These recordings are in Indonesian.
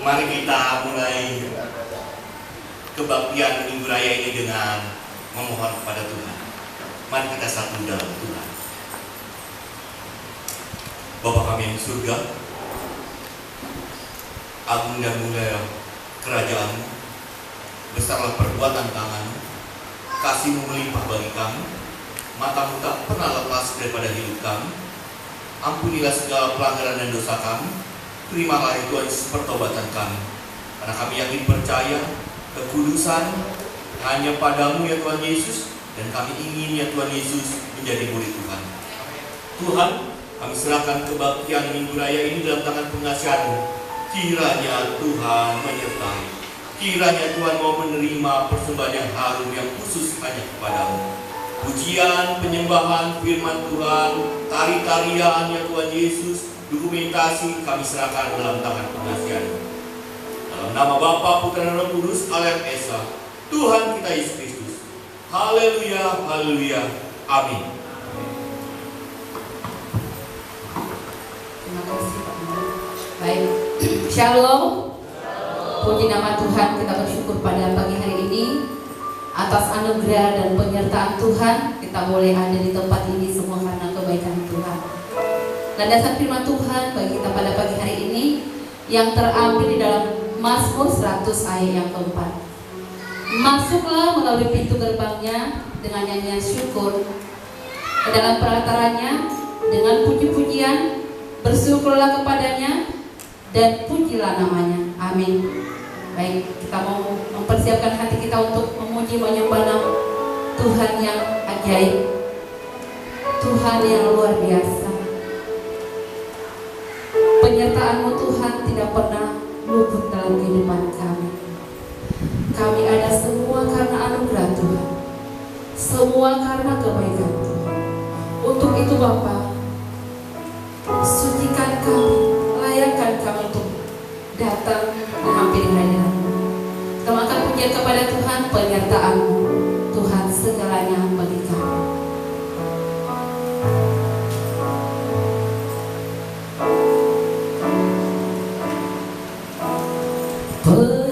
Mari kita mulai kebaktian Minggu Raya ini dengan memohon kepada Tuhan. Mari kita satu dalam Tuhan. Bapa kami yang di surga, agung dan mulia kerajaan-Mu, besarlah perbuatan tangan-Mu, kasih-Mu melimpah bagi kami, mata-Mu tak pernah lepas daripada hidup kami. Ampunilah segala pelanggaran dan dosa kami. Terimalah ya Tuhan Yesus pertobatan kami, karena kami yakin percaya kekudusan hanya padamu ya Tuhan Yesus, dan kami ingin ya Tuhan Yesus menjadi murid Tuhan. Tuhan, kami serahkan kebaktian Minggu Raya ini dalam tangan pengasihan-Mu. Kiranya Tuhan menyertai, kiranya Tuhan mau menerima persembahan yang harum yang khusus hanya kepadamu. Pujian, penyembahan, firman Tuhan, tari-tarian ya Tuhan Yesus, dokumentasi kami serahkan dalam tangan pengasihan-Mu. Dalam nama Bapa, Putra dan Roh Kudus, Allah yang Esa, Tuhan kita Yesus Kristus. Haleluya, haleluya, amin. Terima kasih Pak. Baik, Shalom. Puji nama Tuhan, kita bersyukur pada pagi hari ini atas anugerah dan penyertaan Tuhan. Kita boleh ada di tempat ini semua karena kebaikan Tuhan. Landasan firman Tuhan bagi kita pada pagi hari ini yang terambil di dalam Mazmur 100 ayat yang keempat. Masuklah melalui pintu gerbangnya dengan nyanyian syukur, ke dalam perataranya dengan puji-pujian, bersyukurlah kepadanya dan pujilah namanya. Amin. Baik, kita mau mempersiapkan hati kita untuk memuji menyembah nama Tuhan yang ajaib, Tuhan yang luar biasa. Penyertaan-Mu Tuhan tidak pernah luput dalam kehidupan kami. Kami ada semua karena anugerah Tuhan, semua karena kebaikan Tuhan. Untuk itu Bapa, sucikan kami, layakkan kami untuk datang menghampiri hadirat-Mu. Kemakan pujian kepada Tuhan, penyertaan-Mu Tuhan segalanya bagi kami. Tuhan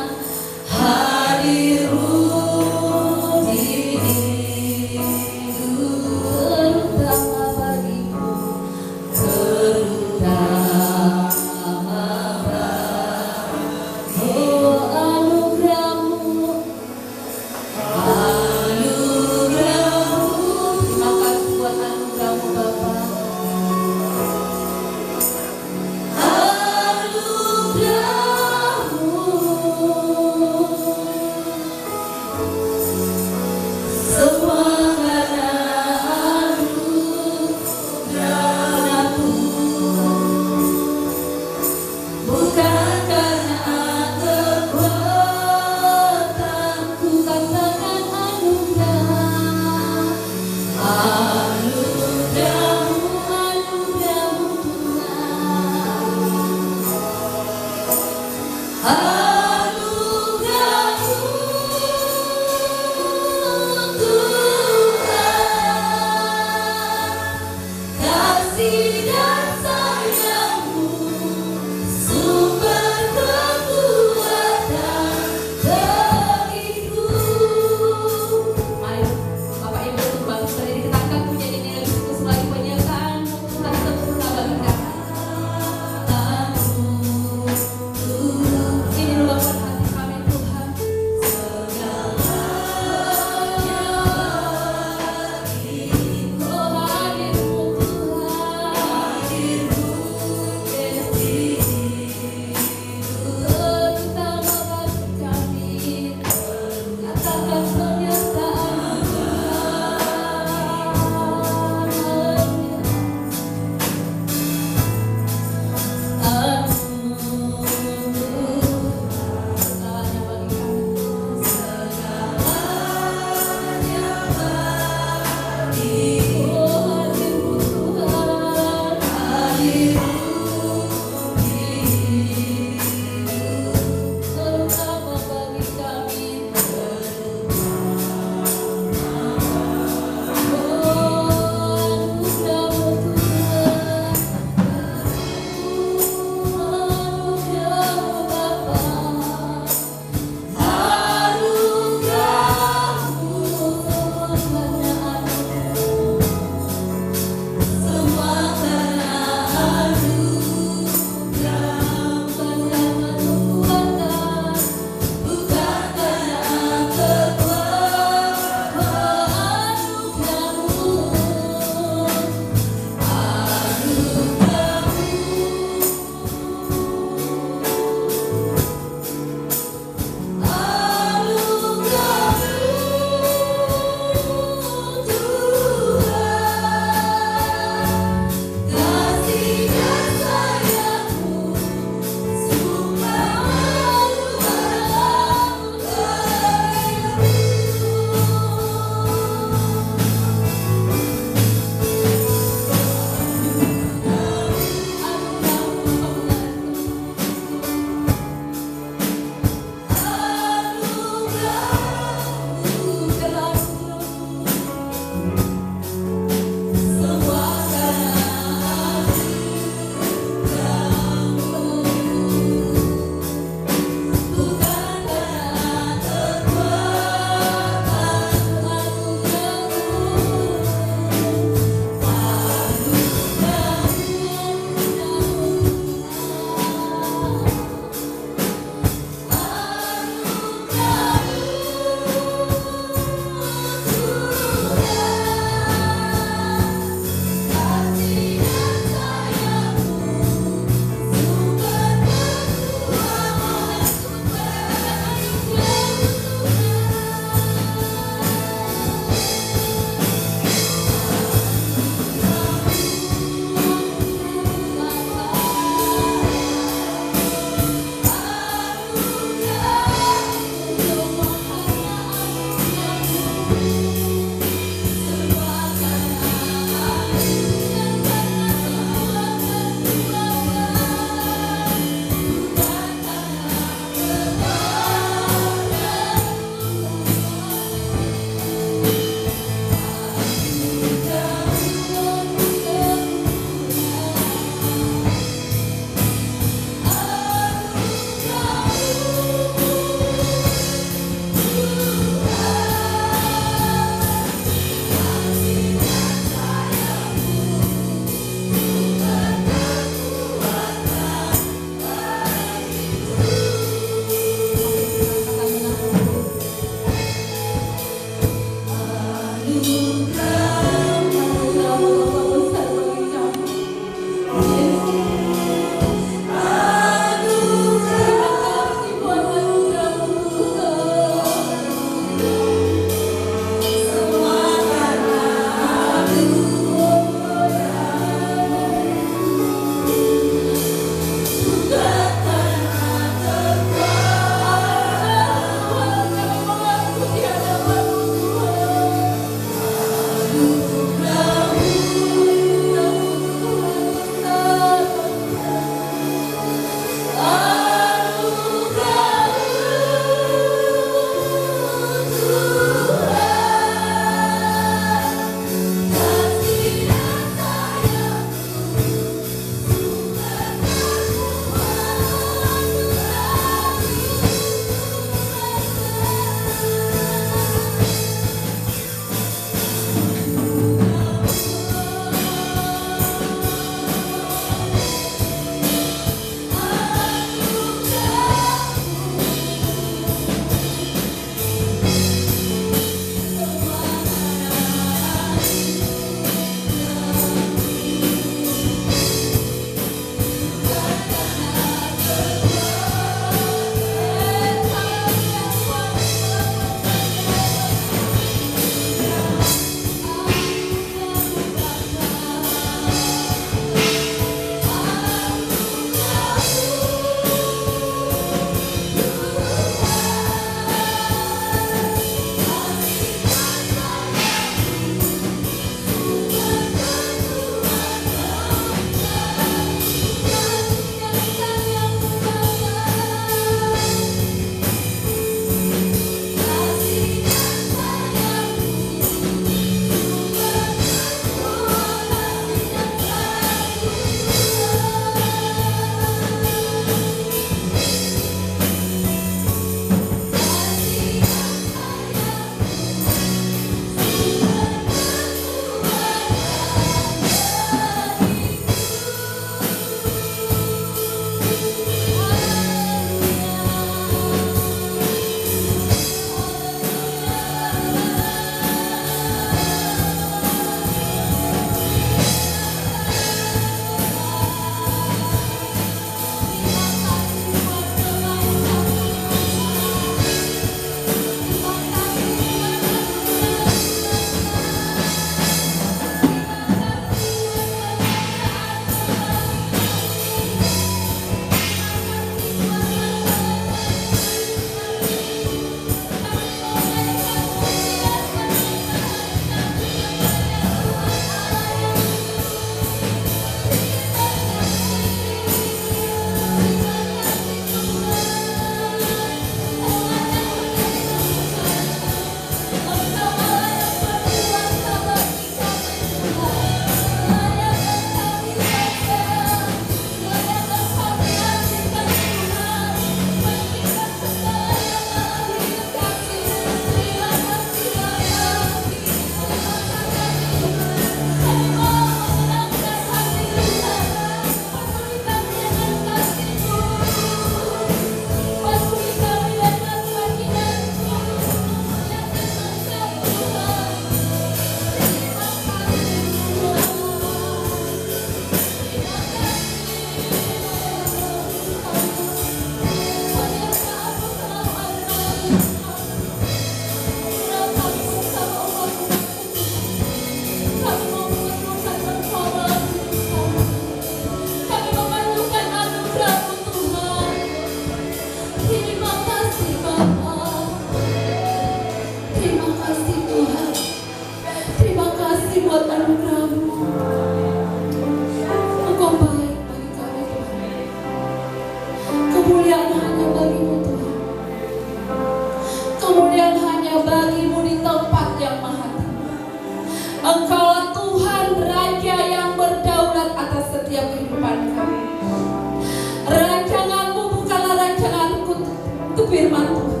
firman Tuhan.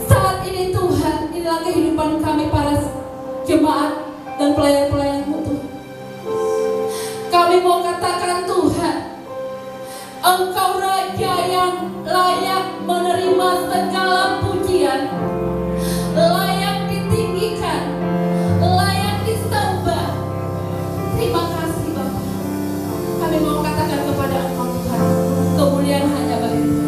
Saat ini Tuhan, inilah kehidupan kami para jemaat dan pelayan-pelayan-Mu Tuhan. Kami mau katakan Tuhan, Engkau Raja yang layak menerima segala pujian, layak ditinggikan, layak disembah. Terima kasih Bapa. Kami mau katakan kepada Engkau Tuhan, kemuliaan hanya bagi Tuhan.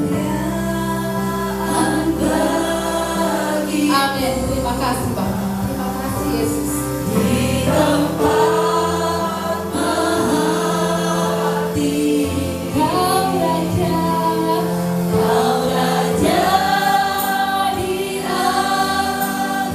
Amin. Terima kasih Bapa. Terima kasih Yesus. Di tempat mahati, Kau Raja di atas.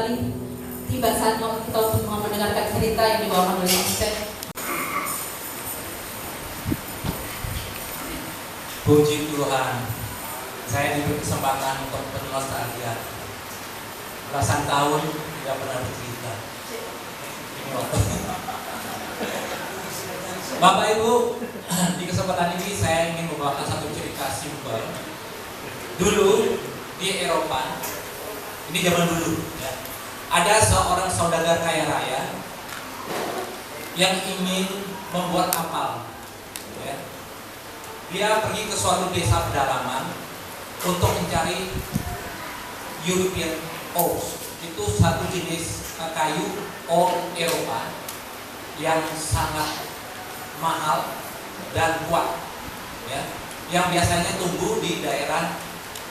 kembali tiba saat kita untuk mendengarkan cerita yang dibawakan oleh Ustaz. Puji Tuhan, saya diberi kesempatan untuk bernostalgia. Belasan tahun tidak pernah bercerita. Ini waktu. Bapak Ibu, di kesempatan ini saya ingin membawakan satu cerita simpel. Dulu di Eropa, ini zaman dulu, ya, ada seorang saudagar kaya raya yang ingin membuat kapal. Ya. Dia pergi ke suatu desa pedalaman untuk mencari European oak. Itu satu jenis kayu oak Eropa yang sangat mahal dan kuat, ya, yang biasanya tumbuh di daerah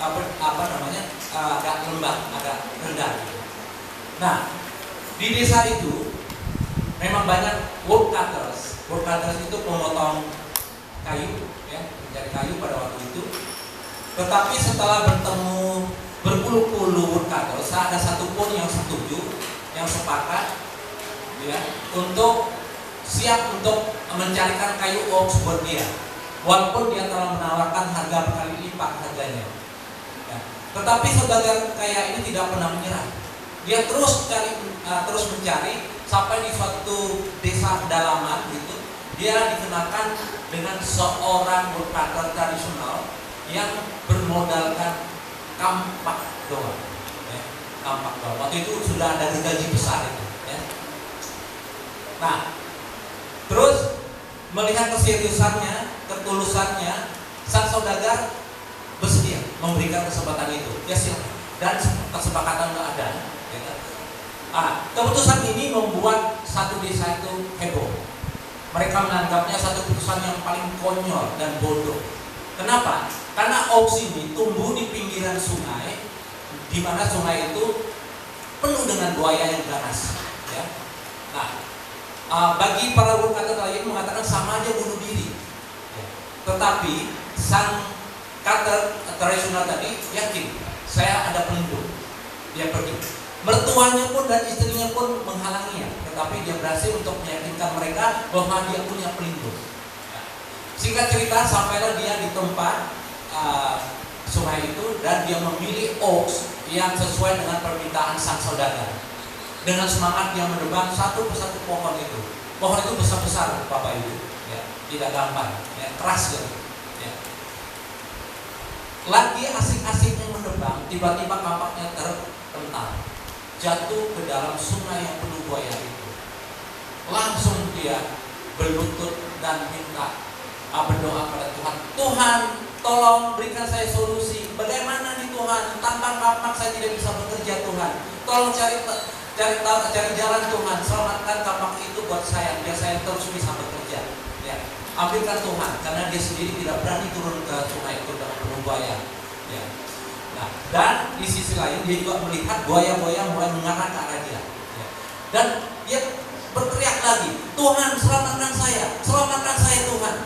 agak lembah, agak rendah. Nah, di desa itu memang banyak woodcutters. Woodcutters itu pemotong kayu, ya, mencari kayu pada waktu itu. Tetapi setelah bertemu berpuluh-puluh woodcutters, ada satu pun yang setuju, yang sepakat, ya, untuk siap untuk mencarikan kayu oak buat dia, walaupun dia telah menawarkan harga berkali lipat harganya. Ya. Tetapi saudagar kaya ini tidak pernah menyerah. Dia terus mencari sampai di suatu desa pedalaman gitu. Dia dikenakan dengan seorang woodcutter tradisional yang bermodalkan kampak doang. Ya. Kampak doang. Waktu itu sudah ada gaji besar itu. Ya. Nah, terus melihat keseriusannya, ketulusannya, sang saudagar bersedia memberikan kesempatan itu. Ya silakan. Dan kesepakatan nggak ada. Ya. Keputusan ini membuat satu desa itu heboh. Mereka menganggapnya satu keputusan yang paling konyol dan bodoh. Kenapa? Karena oak ini tumbuh di pinggiran sungai, di mana sungai itu penuh dengan buaya yang ganas. Ya. Nah, bagi para woodcutter lain mengatakan sama aja bunuh diri. Ya. Tetapi sang cutter tradisional tadi yakin saya ada pelindung. Dia pergi. Mertuanya pun dan istrinya pun menghalanginya, tetapi dia berhasil untuk meyakinkan mereka bahwa dia punya pelindung. Ya. Singkat cerita, sampailah dia di tempat sungai itu dan dia memilih oaks yang sesuai dengan permintaan sang saudagar. Dengan semangat yang menebang satu persatu pohon itu. Pohon itu besar-besar, Bapak Ibu, ya, tidak gampang, ya, keras gitu. Ya. Lagi asik-asiknya menebang, tiba-tiba kampaknya terpental, jatuh ke dalam sungai yang penuh buaya itu. Langsung dia berlutut dan minta berdoa pada Tuhan. Tuhan, tolong berikan saya solusi. Bagaimana nih Tuhan? Tanpa kampak saya tidak bisa bekerja Tuhan. Tolong cari jalan Tuhan, selamatkan kampak itu buat saya, biar saya terus bisa bekerja. Ya. Ambilkan Tuhan, karena dia sendiri tidak berani turun ke sungai itu dengan penuh buaya. Ya. Nah, dan di sisi lain dia juga melihat buaya-buaya mulai mengarah ke arah dia. Ya. Dan dia berteriak lagi, Tuhan selamatkan saya Tuhan.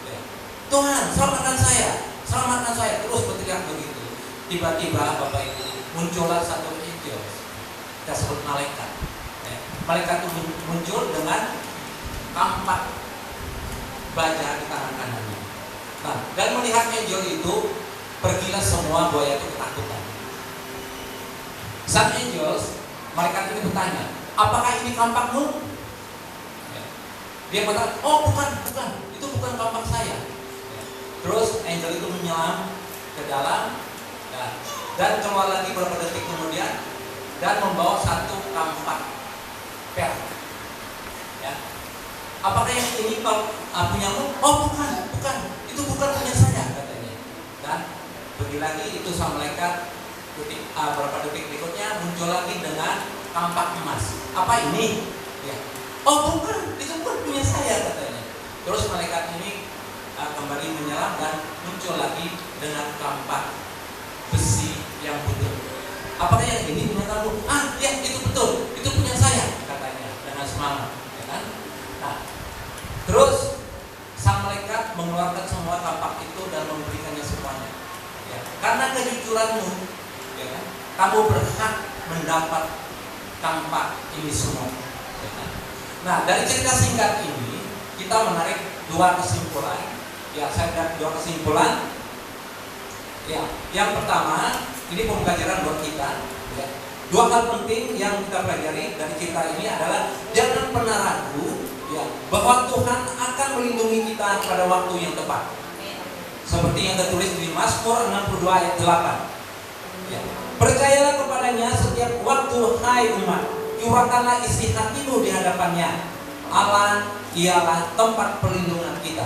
Ya. Tuhan selamatkan saya, terus berteriak begitu. Tiba-tiba Bapak Ibu muncullah satu angel. Kita sebut malaikat. Ya. Malaikat itu muncul dengan kampak baja di tangan kanannya. Nah, dan melihat angel itu, pergilah semua buaya itu ketakutan. Sang angel, malaikat ini bertanya, apakah ini kampakmu? Ya. Dia berkata, oh bukan, itu bukan kampak saya. Ya. Terus angel itu menyelam ke dalam, ya, dan keluar lagi beberapa detik kemudian dan membawa satu kampak perak. Ya. Apakah yang ini punyamu? Oh bukan, itu bukan punya saya, katanya. Dan pergi lagi itu sang malaikat, beberapa detik berikutnya muncul lagi dengan kampak emas. Apa ini? Ya. Oh bukan, itu bukan punya saya, katanya. Terus malaikat ini kembali menyelam dan muncul lagi dengan kampak besi yang putih. Apakah yang ini punya kamu? Ya itu betul, itu punya saya, katanya dengan semangat, ya kan? Nah, terus sang malaikat mengeluarkan semua kampak itu dan memberikannya semuanya. Ya. Karena kejujuranmu, ya kan? Kamu berhak mendapat tanpa ini semua. Nah, dari cerita singkat ini kita menarik dua kesimpulan. Ya, saya lihat dua kesimpulan. Ya, yang pertama, ini pembelajaran buat kita. Ya. Dua hal penting yang kita pelajari dari cerita ini adalah jangan pernah ragu, ya, bahwa Tuhan akan melindungi kita pada waktu yang tepat. Seperti yang tertulis di Mazmur 62 ayat 8. Ya. Percayalah kepadanya setiap waktu, hai umat, curahkanlah isi hatimu di hadapannya. Allah ialah tempat perlindungan kita.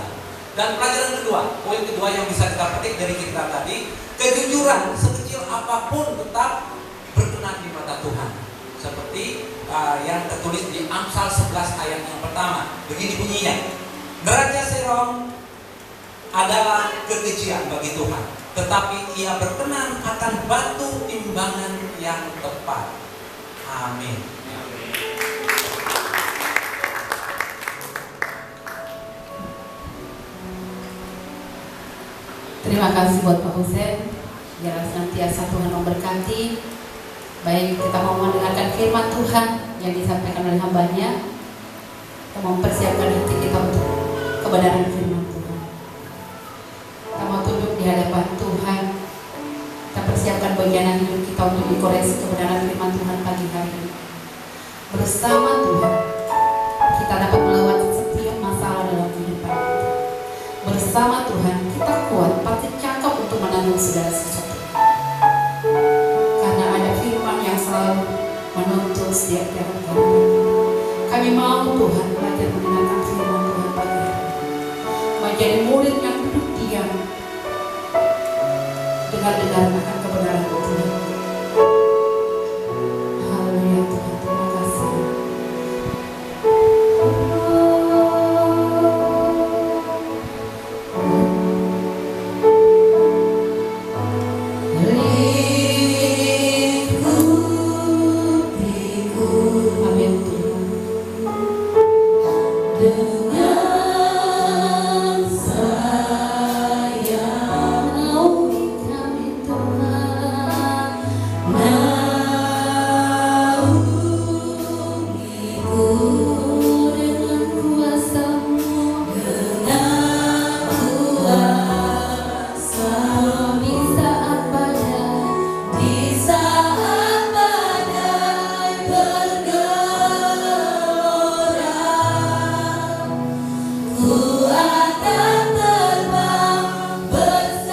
Dan pelajaran kedua, poin kedua yang bisa kita petik dari cerita tadi, kejujuran sekecil apapun tetap berkenan di mata Tuhan. Seperti yang tertulis di Amsal 11 ayat yang pertama. Begini bunyinya, neraca serong adalah kekejian bagi Tuhan, tetapi ia berkenan akan batu timbangan yang tepat. Amin. Terima kasih buat Pak Hussein. Biar senantiasa Tuhan memberkati. Baik, kita mau mendengarkan firman Tuhan yang disampaikan oleh hamba-Nya. Kita mempersiapkan hati kita untuk kebenaran firman Tuhan. Kita mau tunduk di hadapan Tuhan. Kita persiapkan bagian hidup kita untuk dikoreksi kebenaran firman Tuhan pagi hari ini. Bersama Tuhan, kita dapat melewati setiap masalah dalam kehidupan kita. Bersama Tuhan, kita kuat, pasti cakap untuk menanggung segala sesuatu. Karena ada firman yang selalu menuntun setiap jalan kami. Kami mau Tuhan belajar mendengarkan firman Tuhan pagi hari ini. Menjadi murid yang duduk diam, dengar-dengar akan kebenaran Tuhan. Haleluya Tuhan, terima kasih. Ku akan terbang bersama.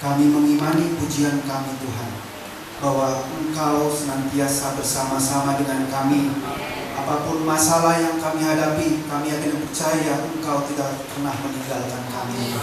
Kami mengimani pujian kami Tuhan, bahwa Engkau senantiasa bersama-sama dengan kami. Apapun masalah yang kami hadapi, kami akan percaya Engkau tidak pernah meninggalkan kami.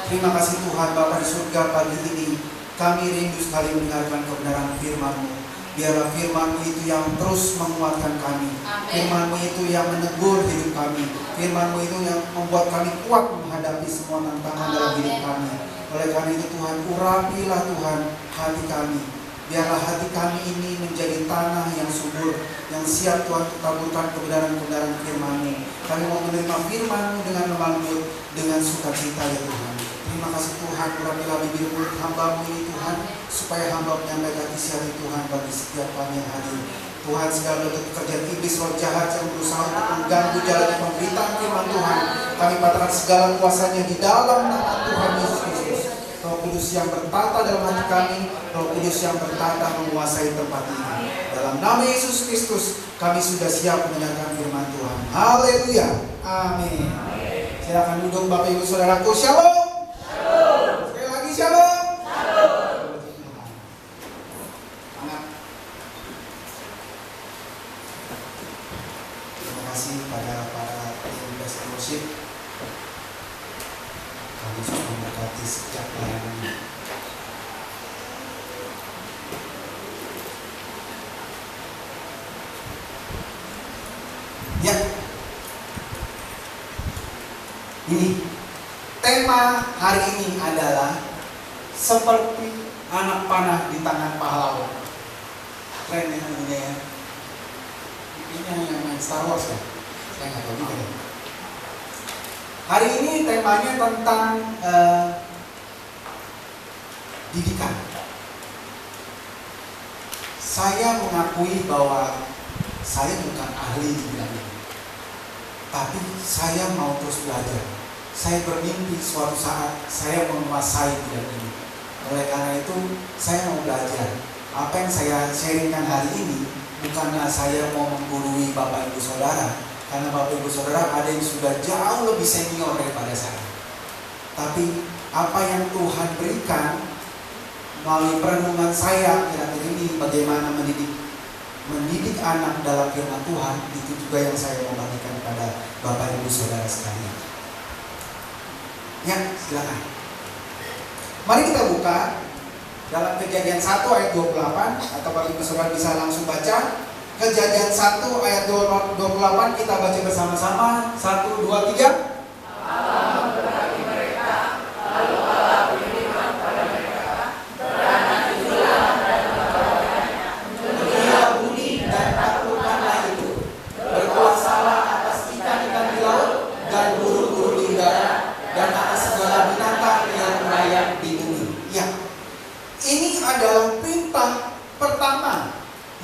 Terima kasih Tuhan Bapa di surga, pagi ini kami rindu sekali mendengarkan kebenaran firman-Mu. Biarlah firman-Mu itu yang terus menguatkan kami. Firman-Mu itu yang menegur hidup kami. Firman-Mu itu yang membuat kami kuat menghadapi semua tantangan dalam hidup kami. Oleh karena itu Tuhan, urapilah Tuhan hati kami. Biarlah hati kami ini menjadi tanah yang subur, yang siap Tuhan taburkan kebenaran-kebenaran firman-Mu. Kami mau menerima firman-Mu dengan lemah lembut, dengan sukacita ya Tuhan. Terima kasih Tuhan, urapilah bibir mulut hamba-Mu ini Tuhan, supaya hamba menyampaikan isi hati Tuhan bagi setiap kami yang hadir. Tuhan, segala bentuk pekerjaan iblis roh jahat yang berusaha untuk mengganggu jalan pemberitaan firman Tuhan, kami patahkan segala kuasanya di dalam nama Tuhan Yesus Kristus. Roh Kudus yang bertata dalam hati kami, Roh Kudus yang bertata menguasai tempat ini. Dalam nama Yesus Kristus, kami sudah siap mendengarkan firman Tuhan. Haleluya. Amin. Silakan duduk Bapak Ibu Saudaraku. Shalom. Sekali lagi shalom. Terima kasih pada para tim Best Worship. Kami sudah memberkati sejak pelayanan. Ya, ini tema hari ini adalah seperti anak panah di tangan pahlawan. Keren ya namanya ya. Ini yang main Star Wars ya? Saya nggak tahu juga ya. Hari ini temanya tentang didikan. Saya mengakui bahwa saya bukan ahli di bidang ini, tapi saya mau terus belajar. Saya bermimpi suatu saat saya menguasai bidang ini. Oleh karena itu, saya mau belajar. Apa yang saya sharingkan hari ini bukanlah saya mau menggurui Bapak Ibu Saudara, karena Bapak Ibu Saudara ada yang sudah jauh lebih senior daripada saya. Tapi apa yang Tuhan berikan melalui perenungan saya kira-kira ini, bagaimana mendidik anak dalam firman Tuhan, itu juga yang saya mau bagikan kepada Bapak Ibu Saudara sekalian. Ya, silakan. Mari kita buka dalam Kejadian 1 ayat 28, atau Bapak Ibu Saudara bisa langsung baca. Kejadian 1 ayat 28 kita baca bersama-sama. 1, 2, 3. Allah berkati mereka, lalu Allah berfirman pada mereka, beranak cuculah dan berbahagianya, dunia bumi dan taklukkanlah itu, berkuasalah atas ikan-ikan di laut dan burung-burung di udara dan atas segala binatang yang merayap di bumi. Ya, ini adalah perintah pertama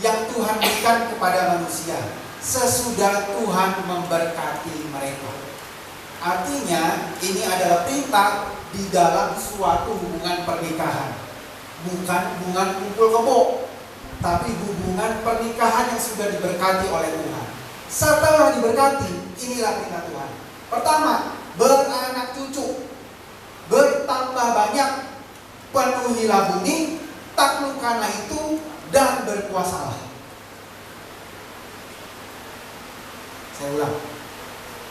yang Tuhan berikan kepada manusia sesudah Tuhan memberkati mereka. Artinya ini adalah perintah di dalam suatu hubungan pernikahan, bukan hubungan kumpul kebo, tapi hubungan pernikahan yang sudah diberkati oleh Tuhan. Setelah diberkati, inilah perintah Tuhan. Pertama, beranak cucu, bertambah banyak, penuhilah bumi, taklukkanlah itu, dan berkuasalah. Saya ulang.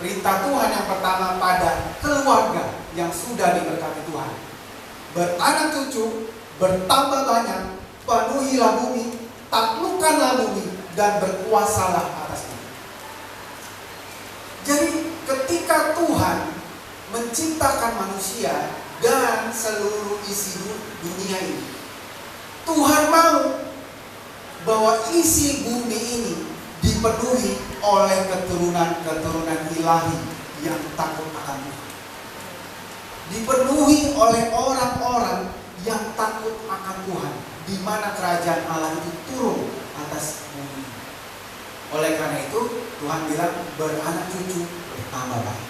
Perintah Tuhan yang pertama pada keluarga yang sudah diberkati Tuhan. Beranak cucu, bertambah banyak, penuhilah bumi, taklukkanlah bumi, dan berkuasalah atasnya. Jadi ketika Tuhan menciptakan manusia dan seluruh isi dunia ini, Tuhan mau bahwa isi bumi ini dipenuhi oleh keturunan-keturunan ilahi yang takut akan Tuhan. Dipenuhi oleh orang-orang yang takut akan Tuhan, di mana kerajaan Allah itu turun atas bumi. Oleh karena itu, Tuhan bilang beranak cucu bertambah baik.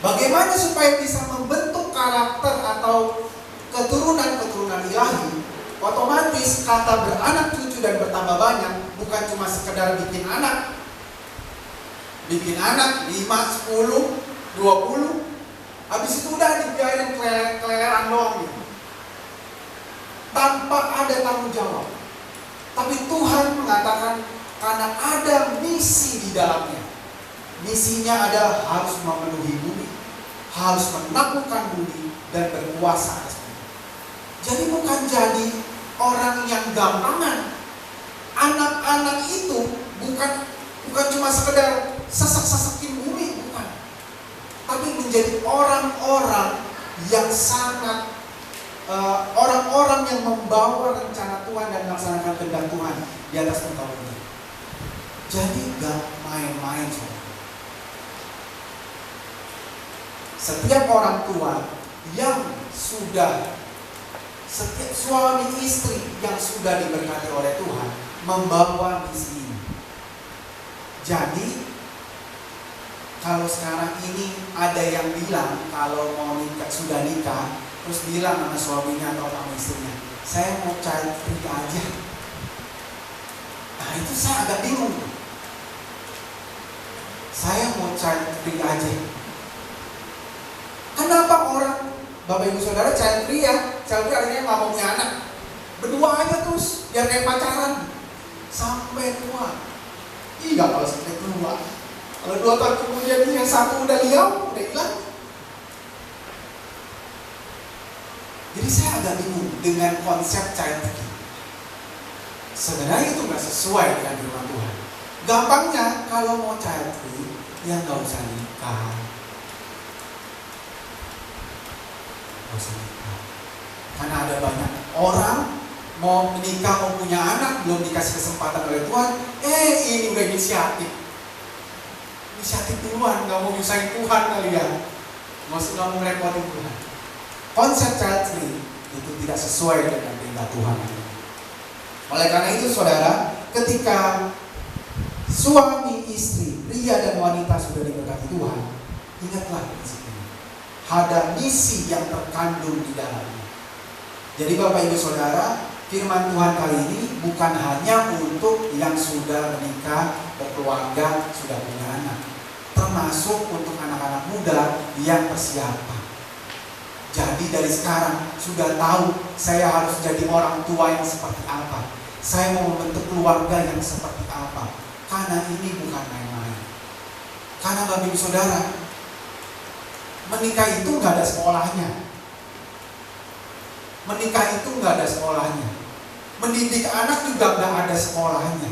Bagaimana supaya bisa membentuk karakter atau keturunan-keturunan ilahi? Otomatis kata beranak cucu dan bertambah banyak bukan cuma sekedar bikin anak 5, 10, 20, Habis itu udah dibiarin keleleran doang gitu. Tanpa ada tanggung jawab. Tapi Tuhan mengatakan karena ada misi di dalamnya. Misinya adalah harus memenuhi bumi, harus menaklukkan bumi dan berkuasa atas bumi. Jadi bukan jadi orang yang gampangan. Anak-anak itu bukan cuma sekedar sesak-sesakin bumi, bukan. Tapi menjadi orang-orang yang sangat orang-orang yang membawa rencana Tuhan dan melaksanakan kehendak Tuhan di atas muka bumi. Jadi gak main-main. Setiap orang tua yang sudah, setiap suami istri yang sudah diberkati oleh Tuhan membawa misi ini. Jadi kalau sekarang ini ada yang bilang kalau mau nikah, sudah nikah, terus bilang sama suaminya atau sama istrinya, saya mau child free aja. Nah itu saya agak bingung. Saya mau child free aja. Kenapa orang, Bapak Ibu Saudara, child free ya? Child free artinya nggak mau punya anak. Berdua aja terus, biar kayak pacaran sampai tua. Iya kalau sampai tua. Kalau 2 tahun kemudian yang satu udah liau, udah hilang. Jadi saya agak bingung dengan konsep child free. Sebenarnya itu nggak sesuai dengan firman Tuhan. Gampangnya kalau mau child free, ya nggak usah nikah. Nggak usah nikah. Karena ada banyak orang mau menikah, mau punya anak, belum dikasih kesempatan oleh Tuhan. Ini udah inisiatif duluan, nggak mau nyusahin Tuhan kali ya. Nggak mau merepotin Tuhan. Konsep child free itu tidak sesuai dengan perintah Tuhan. Oleh karena itu saudara, ketika suami istri, pria dan wanita sudah diberkati Tuhan, ingatlah prinsip ini. Ada misi yang terkandung di dalamnya. Jadi Bapak Ibu Saudara, firman Tuhan kali ini bukan hanya untuk yang sudah menikah, berkeluarga, sudah punya anak, termasuk untuk anak-anak muda yang persiapan. Jadi dari sekarang sudah tahu saya harus jadi orang tua yang seperti apa. Saya mau membentuk keluarga yang seperti apa. Karena ini bukan main-main. Karena Bapak Ibu Saudara, menikah itu nggak ada sekolahnya. Menikah itu nggak ada sekolahnya. Mendidik anak juga nggak ada sekolahnya.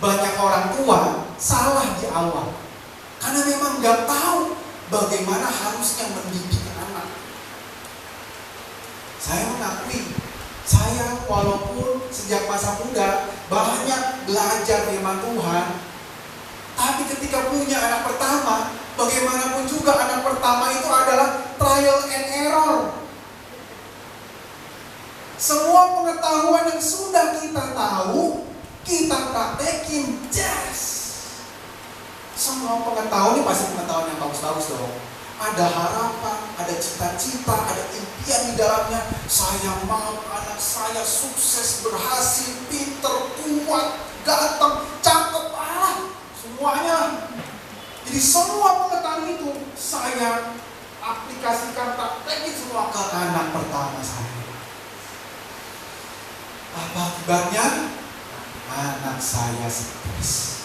Banyak orang tua salah di awal. Karena memang nggak tahu bagaimana harusnya mendidik anak. Saya mengakui, saya walaupun sejak masa muda banyak belajar firman Tuhan, tapi ketika punya anak pertama, bagaimanapun juga anak pertama itu adalah trial and error. Semua pengetahuan yang sudah kita tahu, kita praktekin. Semua pengetahuan ini pasti pengetahuan yang bagus-bagus dong. Ada harapan, ada cita-cita, ada impian di dalamnya. Saya mau anak saya sukses, berhasil, pinter, kuat, ganteng, cakep, semuanya. Jadi semua pengetahuan itu saya aplikasikan, praktekin semua ke anak pertama saya. Apa akibatnya? Anak saya stres.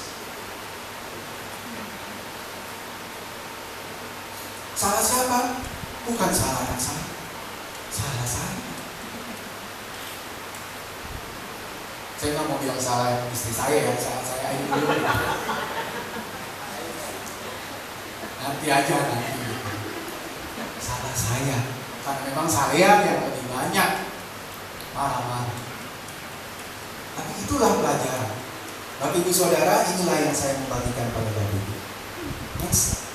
Salah siapa? Bukan salah anak saya. Salah saya. Saya nggak mau bilang salah istri saya ya, salah saya ini dulu. Nanti aja nanti. Salah saya. Karena memang saya yang lebih banyak marah-marah. Tapi itulah pelajaran. Bapak Ibu Saudara, inilah yang saya membagikan pada Bapak Ibu. Next.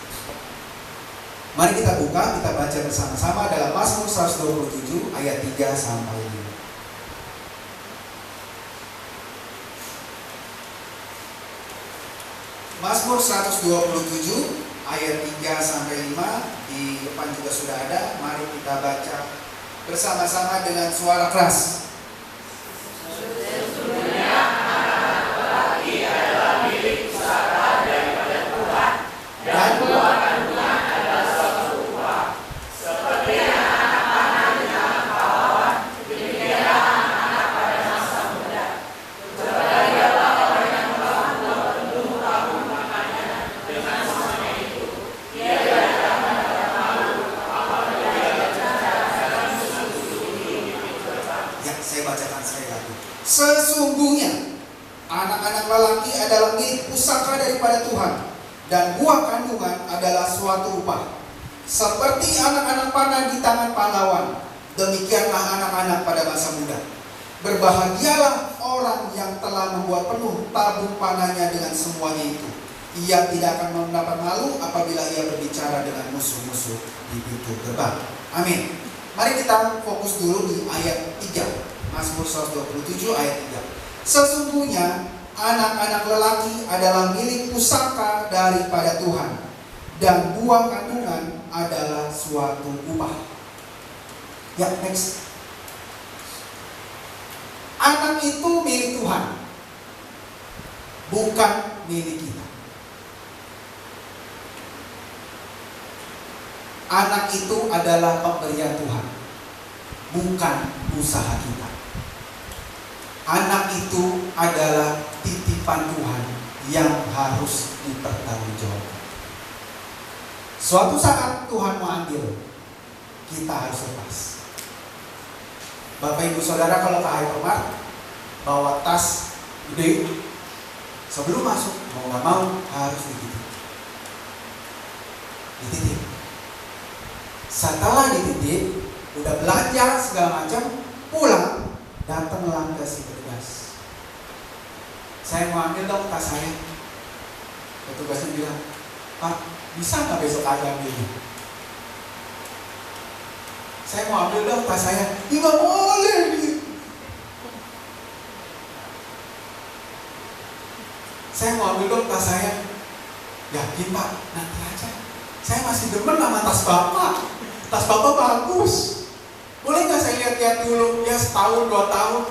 Mari kita buka, kita baca bersama-sama dalam Mazmur 127 ayat 3 sampai 5. Mazmur 127 ayat 3 sampai 5 di depan juga sudah ada. Mari kita baca bersama-sama dengan suara keras. anak-anak lelaki adalah milik pusaka daripada Tuhan, dan buah kandungan adalah suatu upah. Seperti anak-anak panah di tangan pahlawan, demikianlah anak-anak pada masa muda. Berbahagialah orang yang telah membuat penuh tabung panahnya dengan semuanya itu. Ia tidak akan mendapat malu apabila ia berbicara dengan musuh-musuh di pintu gerbang. Amin. Mari kita fokus dulu di ayat 3. Mazmur 127 ayat 3. Sesungguhnya anak-anak lelaki adalah milik pusaka daripada Tuhan, dan buah kandungan adalah suatu upah. Ya, next. Anak itu milik Tuhan, bukan milik kita. Anak itu adalah pemberian Tuhan, bukan usaha kita. Anak itu adalah titipan Tuhan yang harus dipertanggungjawabkan. Suatu saat Tuhan mau ambil, kita harus lepas. Bapak Ibu Saudara, kalau ke hypermart bawa tas gede, sebelum masuk mau nggak mau harus dititip. Setelah dititip, udah belanja segala macam, pulang, datanglah ke si petugas. Saya mau ambil dong tas saya. Petugasnya bilang, Pak, bisa nggak besok aja ambilnya? Saya mau ambil dong tas saya. Nggak boleh. Saya mau ambil dong tas saya. Yakin Pak, nanti aja. Saya masih demen sama tas Bapak. Tas Bapak bagus. Boleh nggak saya lihat-lihat dulu? Ya setahun, 2 tahun.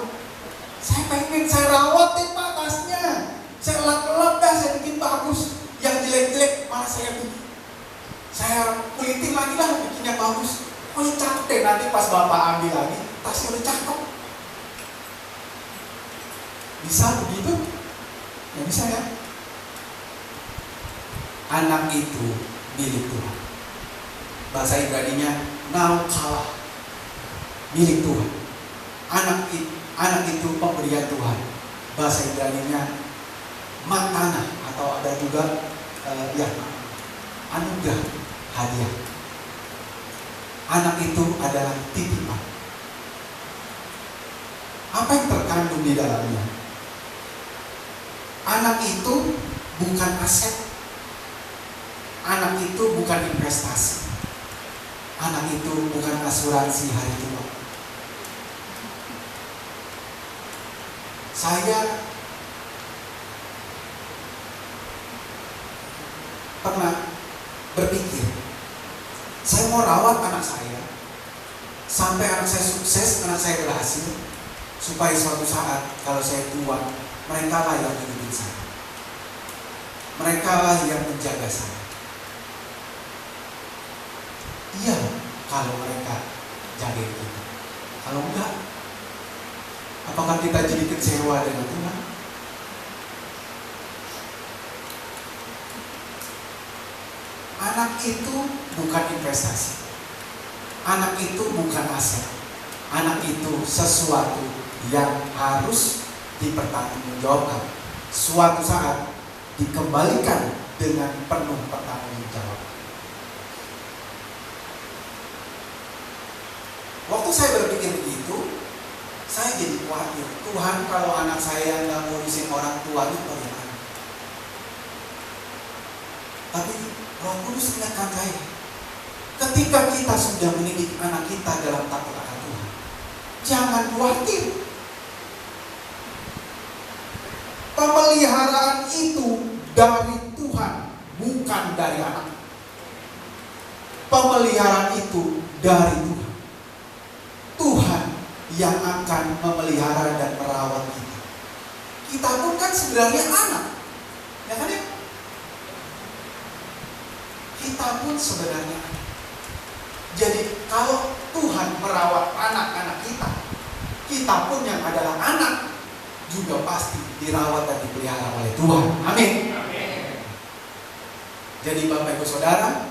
Saya pengen, saya rawat deh Pak tasnya. Saya elap-elap dah, saya bikin bagus. Yang jelek-jelek malah saya kulitin lagi lah, bikin yang bagus. Oh ya cakep deh, nanti pas Bapak ambil lagi, tasnya udah cakep. Bisa begitu? Ya bisa ya. Anak itu milik Tuhan. Bahasa Ibraninya naukala, milik Tuhan. Anak itu pemberian Tuhan. Bahasa Ibraninya matana, atau ada juga anugerah, hadiah. Anak itu adalah titipan. Apa yang terkandung di dalamnya? Anak itu bukan aset. Anak itu bukan investasi. Anak itu bukan asuransi hari tua. Saya pernah berpikir, saya mau rawat anak saya sampai anak saya sukses, anak saya berhasil, supaya suatu saat kalau saya tua, mereka lah yang mendidik saya, mereka lah yang menjaga saya. Iya, kalau mereka jaga kita. Kalau enggak, apakah kita jadi kecewa dengan Tuhan? Anak itu bukan investasi. Anak itu bukan aset. Anak itu sesuatu yang harus dipertanggungjawabkan. Suatu saat dikembalikan dengan penuh pertanggungjawaban. Waktu saya berpikir begitu, saya jadi khawatir. Tuhan, kalau anak saya nggak ngurusin orang tuanya, bagaimana? Tapi Roh Kudus ingatkan saya, ketika kita sudah mendidik anak kita dalam takut akan Tuhan, jangan khawatir. Pemeliharaan itu dari Tuhan, bukan dari anak. Pemeliharaan itu dari Tuhan. Tuhan yang akan memelihara dan merawat kita. Kita pun kan sebenarnya anak, ya kan ya? Kita pun sebenarnya anak. Jadi kalau Tuhan merawat anak-anak kita, kita pun yang adalah anak juga pasti dirawat dan dipelihara oleh Tuhan. Amin. Jadi Bapak Ibu Saudara,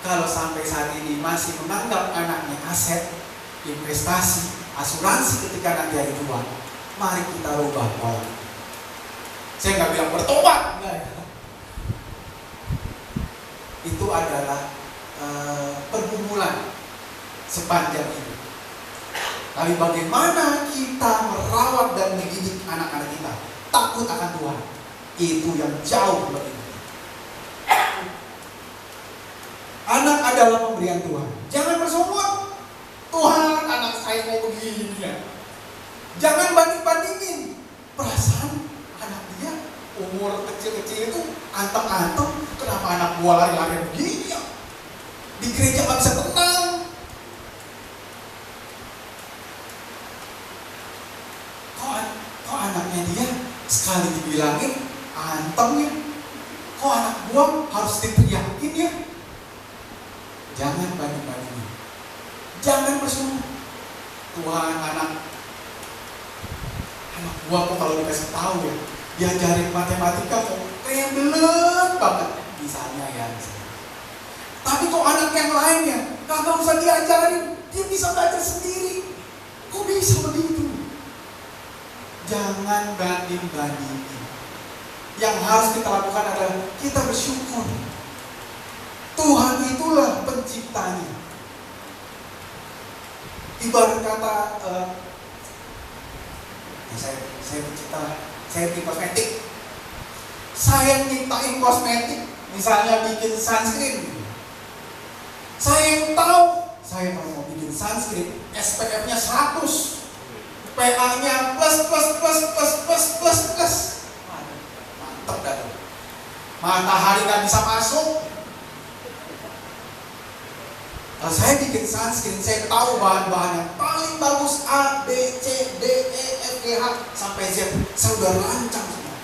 kalau sampai saat ini masih menganggap anaknya aset, investasi, asuransi ketika nanti hari tua, mari kita rubah pola. Saya nggak bilang bertobat, enggak ya. Itu adalah pergumulan sepanjang hidup. Tapi bagaimana kita merawat dan mendidik anak-anak kita takut akan Tuhan, itu yang jauh lebih penting. Anak adalah pemberian Tuhan. Jangan bersombong. Tuhan, anak saya mau begini ya. Jangan banding-bandingin. Perasaan anak dia umur kecil-kecil itu anteng-anteng. Kenapa anak gua lari-lari begini ya? Di gereja gak bisa tenang. Kok anaknya dia sekali dibilangin anteng ya? Kok anak gua harus diteriakin ya? Jangan banding-bandingin. Jangan bersombong. Tuhan, anak gua kok kalau dikasih tahu ya, diajarin matematika kok kayak belet banget misalnya ya. Tapi kok anak yang lainnya kagak usah diajarin, dia bisa belajar sendiri. Kok bisa begitu? Jangan banding-bandingin. Yang harus kita lakukan adalah kita bersyukur. Tuhan itulah penciptanya. Ibarat kata saya pencipta, saya bikin kosmetik. Saya nyiptain kosmetik, misalnya bikin sunscreen. Saya tahu, saya kalau mau bikin sunscreen, SPF-nya 100, PA-nya plus. Mantap dah tuh. Matahari nggak bisa masuk. Kalau saya bikin sunscreen, saya tahu bahan-bahannya paling bagus A, B, C, D, E, F, G, H sampai Z. Saya udah rancang semua.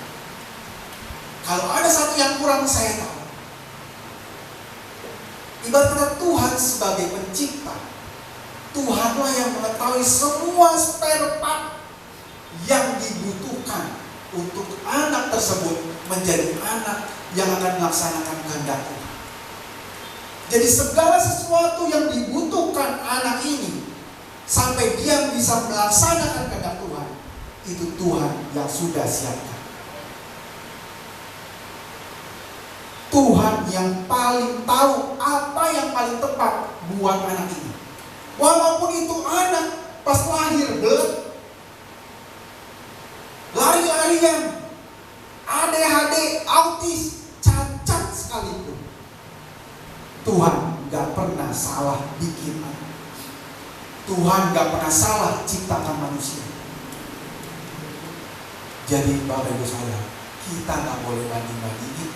Kalau ada satu yang kurang, saya tahu. Ibarat kata Tuhan sebagai pencipta, Tuhanlah yang mengetahui semua spare part yang dibutuhkan untuk anak tersebut menjadi anak yang akan melaksanakan kehendak Tuhan. Jadi segala sesuatu yang dibutuhkan anak ini sampai dia bisa melaksanakan kehendak Tuhan, itu Tuhan yang sudah siapkan. Tuhan yang paling tahu apa yang paling tepat buat anak ini. Walaupun itu anak pas lahir belet, lari-larian, ADHD, autis, cacat sekalipun, Tuhan gak pernah salah bikin anak. Tuhan gak pernah salah ciptakan manusia. Jadi Bapak Ibu Saudara, kita gak boleh banding-bandingin,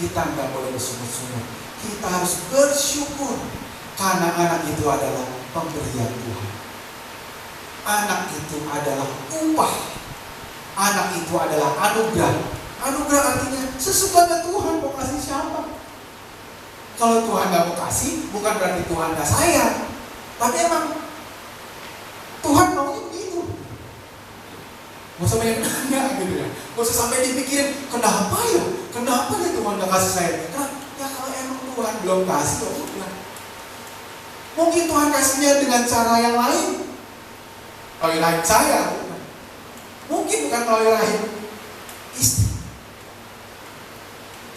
kita gak boleh bersungut-sungut. Kita harus bersyukur karena anak itu adalah pemberian Tuhan. Anak itu adalah upah. Anak itu adalah anugerah. Anugerah artinya sesukanya Tuhan mau kasih siapa. Kalau Tuhan gak mau kasih, bukan berarti Tuhan gak sayang. Tapi emang Tuhan maunya begitu. Gak usah banyak nanya gitu ya. Gak usah sampai dipikirin, kenapa ya? Kenapa ya Tuhan gak kasih saya? Karena ya kalau emang Tuhan belum kasih, ya udah. Mungkin Tuhan kasihnya dengan cara yang lain. Melalui rahim saya. Mungkin bukan melalui rahim istri.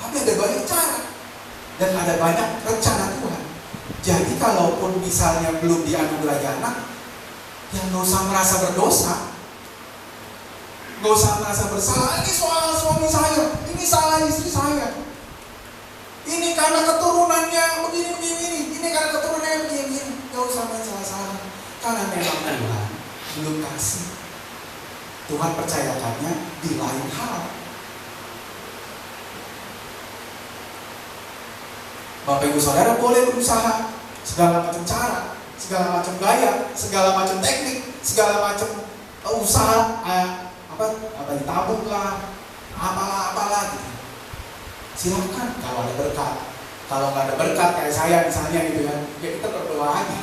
Tapi ada banyak cara. Dan ada banyak rencana Tuhan. Jadi kalaupun misalnya belum dianugerahi anak, ya gak usah merasa berdosa. Gak usah merasa bersalah. Ini soal suami saya, ini salah istri saya. Ini karena keturunannya begini. Ini karena keturunannya begini. Gak usah main salah-salah. Karena memang Tuhan belum kasih. Tuhan percayakannya di lain hal. Bapak Ibu Saudara boleh berusaha segala macam cara, segala macam gaya, segala macam teknik, segala macam usaha, apa ditabung lah, apalah gitu. Silakan kalau ada berkat. Kalau nggak ada berkat kayak saya misalnya gitu kan, ya kita berdoa aja.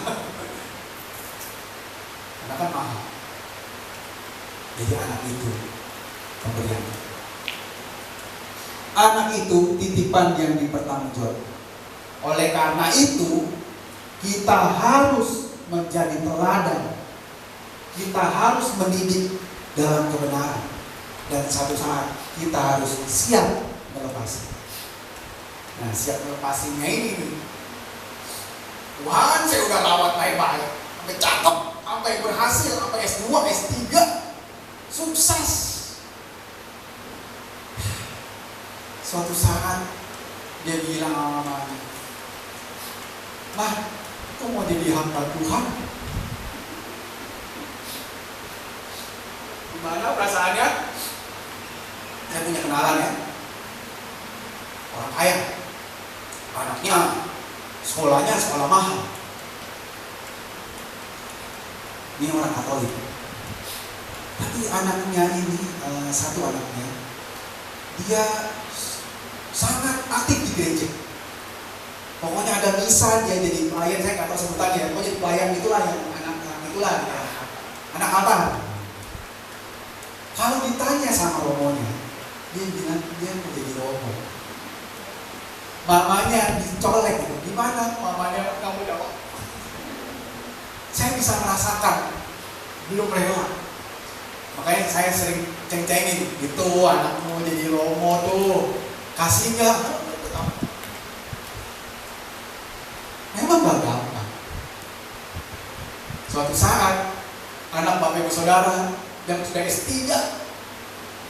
Karena kan mahal. Jadi anak itu pemberian. Anak itu titipan yang dipertanggungjawabkan. Oleh karena itu, kita harus menjadi teladan. Kita harus mendidik dalam kebenaran. Dan satu saat kita harus siap melepasnya. Nah, siap melepasnya ini nih. Tuhan, saya udah rawat baik-baik, sampai cakep, sampai berhasil, sampai S2, S3, sukses. Suatu saat dia bilang sama mamanya, "Mah, kok mau jadi hamba Tuhan?" Gimana perasaannya? Saya punya kenalan ya, orang kaya, anaknya sekolahnya sekolah mahal. Ini orang Katolik. Tapi anaknya ini, satu anaknya, dia sangat aktif di gereja. Pokoknya ada misa dia jadi pelayan, saya nggak tahu sebutannya. Pokoknya pelayan itulah yang anak itulah, anak altar. Kalau ditanya sama romonya, dia bilang dia mau jadi romo. Mamanya dicolek gitu. Gimana mamanya kamu jawab? Saya bisa merasakan belum rela. Makanya saya sering ceng-cengin gitu, anakmu jadi romo tuh, kasih nggak? Memang gak gampang. Suatu saat anak bapak ibu saudara yang sudah S3,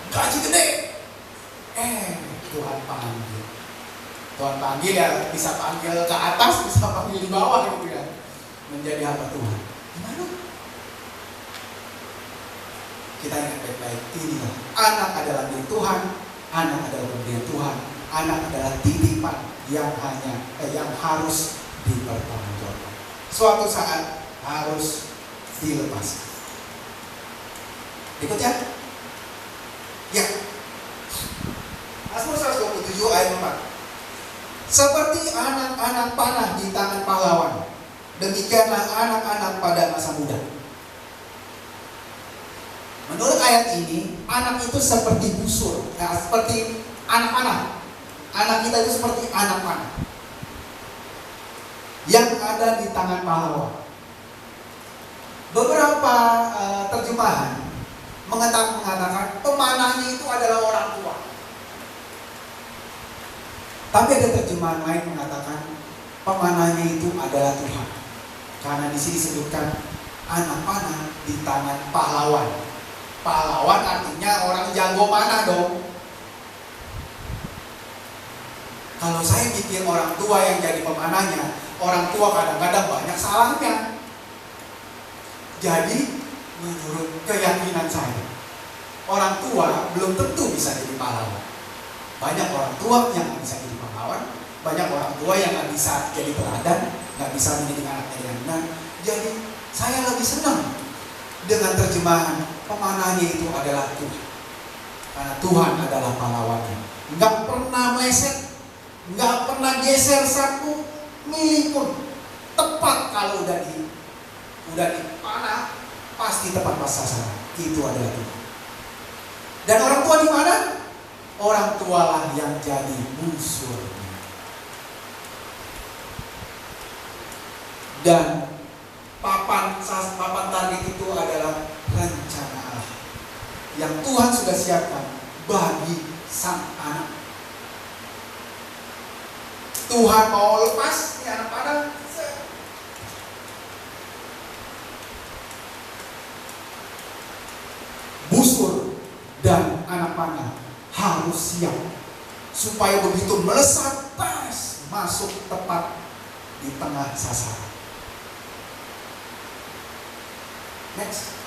gaji gede, Tuhan panggil. Tuhan panggil ya, bisa panggil ke atas, bisa panggil di bawah gitu ya, menjadi hamba Tuhan. Gimana? Kita ingat baik-baik, inilah anak adalah milik Tuhan, anak adalah pemberian Tuhan, anak adalah titipan yang harus dipertanggungjawabkan. Suatu saat harus dilepaskan. Berikutnya, ya, Mazmur 127 ayat 4. Seperti anak-anak panah di tangan pahlawan, demikianlah anak-anak pada masa muda. Menurut ayat ini, anak itu seperti busur, seperti anak panah. Anak kita itu seperti anak panah yang ada di tangan pahlawan. Beberapa terjemahan mengatakan pemanahnya itu adalah orang tua. Tapi ada terjemahan lain mengatakan pemanahnya itu adalah Tuhan. Karena di sini disebutkan anak panah di tangan pahlawan. Pahlawan artinya orang jago panah dong. Kalau saya pikir orang tua yang jadi pemanahnya, orang tua kadang-kadang banyak salahnya. Jadi menurut keyakinan saya, orang tua belum tentu bisa jadi pahlawan. Banyak orang tua yang nggak bisa jadi pahlawan, banyak orang tua yang nggak bisa jadi teladan, nggak bisa mendidik anaknya dengan benar. Jadi saya lebih senang dengan terjemahan pemanahnya itu adalah Tuhan, karena Tuhan adalah pahlawannya. Nggak pernah meleset, nggak pernah geser satu mili pun. Tepat kalau udah dipanah, pasti tepat pas sasaran. Itu adalah Tuhan. Dan orang tua di mana? Orang tualah yang jadi busur. Dan papan target itu adalah rencana Allah yang Tuhan sudah siapkan bagi sang anak. Tuhan mau lepas ini anak panah. Busur dan anak panah harus siap supaya begitu melesat pas masuk tepat di tengah sasaran. Next.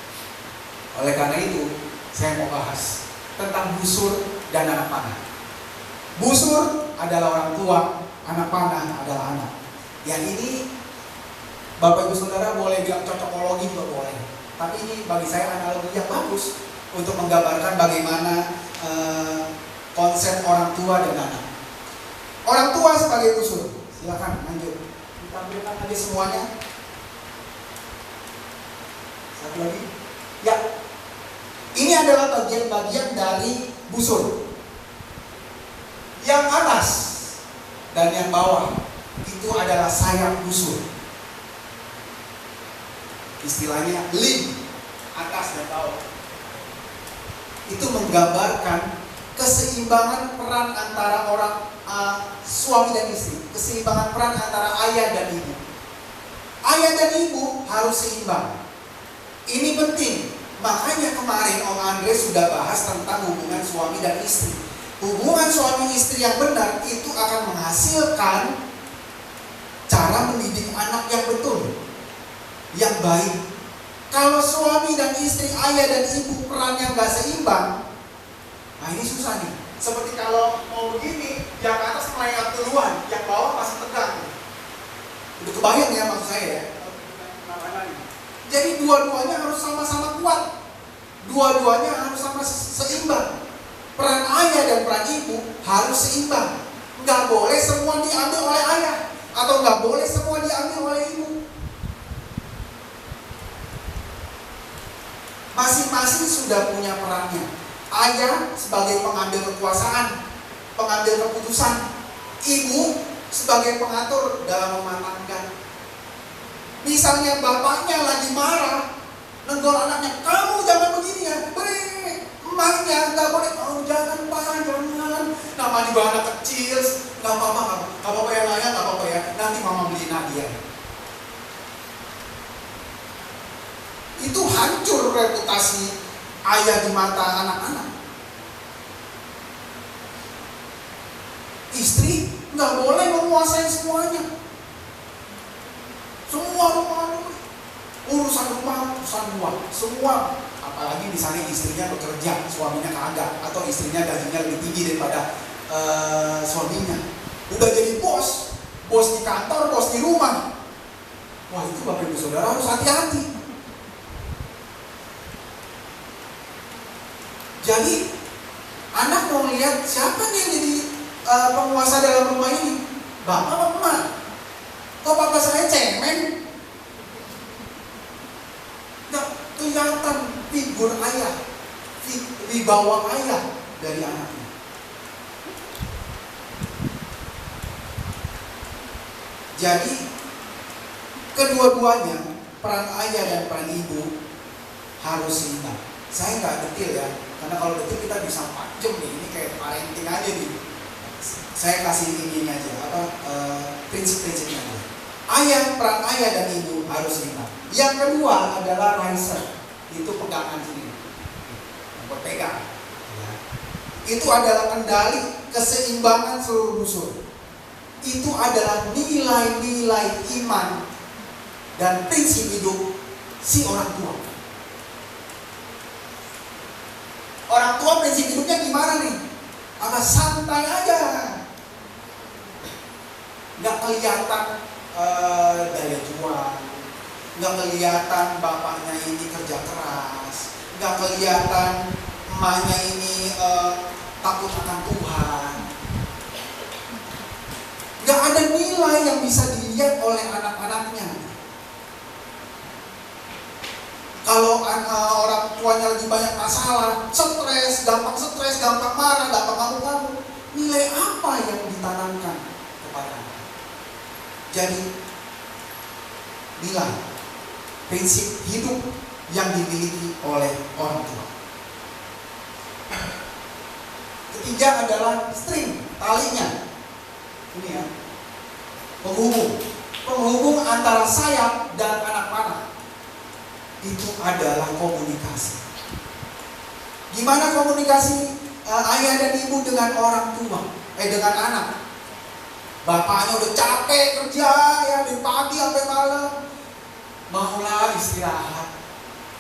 Oleh karena itu saya mau bahas tentang busur dan anak panah. Busur adalah orang tua, anak panah adalah anak. Yang ini Bapak Ibu Saudara boleh bilang cocokologi juga boleh. Tapi ini bagi saya analogi yang bagus untuk menggambarkan bagaimana konsep orang tua dan anak. Orang tua sebagai busur. Silakan lanjut. Ditampilkan aja semuanya. Satu lagi. Ya. Ini adalah bagian-bagian dari busur. Yang atas dan yang bawah itu adalah sayap busur. Istilahnya limb, atas dan bawah. Itu menggambarkan keseimbangan peran antara suami dan istri, keseimbangan peran antara ayah dan ibu. Ayah dan ibu harus seimbang. Ini penting. Makanya kemarin Om Andre sudah bahas tentang hubungan suami dan istri. Hubungan suami istri yang benar itu akan menghasilkan cara mendidik anak yang betul, yang baik. Kalau suami dan istri, ayah dan ibu perannya nggak seimbang, nah ini susah nih. Seperti kalau mau begini, yang atas melayang duluan, yang bawah masih tegang. Udah kebayang ya maksud saya ya. Jadi dua-duanya harus sama-sama kuat. Dua-duanya harus sama seimbang. Peran ayah dan peran ibu harus seimbang. Nggak boleh semua diambil oleh ayah, atau nggak boleh semua diambil oleh ibu. Masing-masing sudah punya perannya. Ayah sebagai pengambil kekuasaan, pengambil keputusan. Ibu sebagai pengatur dalam mematangkan. Misalnya bapaknya lagi marah, negor anaknya, kamu jangan begini ya, emaknya nggak boleh, oh jangan pak, jangan. Nama juga anak kecil, nggak apa-apa ya Naya, nggak apa-apa ya, nanti mama beliin hadiah. Itu hancur reputasi ayah di mata anak-anak. Istri nggak boleh menguasai semuanya. Semua urusan rumah, urusan luar, semua. Apalagi misalnya istrinya bekerja, suaminya kagak, atau istrinya gajinya lebih tinggi daripada suaminya. Udah jadi bos di kantor, bos di rumah. Wah itu Bapak Ibu Saudara harus hati-hati. Jadi anak mau lihat siapa nih yang jadi penguasa dalam rumah ini, bapak apa emak? Kok papa saya cemen? Nggak kelihatan figur ayah, wibawa ayah dari anaknya. Jadi kedua-duanya, peran ayah dan peran ibu harus seimbang. Saya nggak detail ya, karena kalau detail kita bisa 4 jam nih. Ini kayak parenting aja nih. Saya kasih ini aja, prinsip-prinsipnya aja. Peran ayah dan ibu harus seimbang. Yang kedua adalah riser, itu pegangan sini, pegang. Ya. Itu adalah kendali keseimbangan seluruh unsur. Itu adalah nilai-nilai iman dan prinsip hidup si orang tua. Orang tua prinsip hidupnya gimana nih? Agak santai aja, nggak kelihatan daya juang, nggak kelihatan bapaknya ini kerja keras, nggak kelihatan emaknya ini takut akan Tuhan. Nggak ada nilai yang bisa dilihat oleh anak-anaknya. Kalau orang tuanya lagi banyak masalah, gampang gampang marah, gampang ngamuk-ngamuk, nilai apa yang ditanamkan kepada anak? Jadi nilai, prinsip hidup yang dimiliki oleh orang tua. Ketiga adalah string, talinya. Ini ya, penghubung antara saya dan anak panah. Itu adalah komunikasi. Gimana komunikasi ayah dan ibu dengan orang tua, dengan anak? Bapaknya udah capek kerja ya dari pagi sampai malam, maulah istirahat,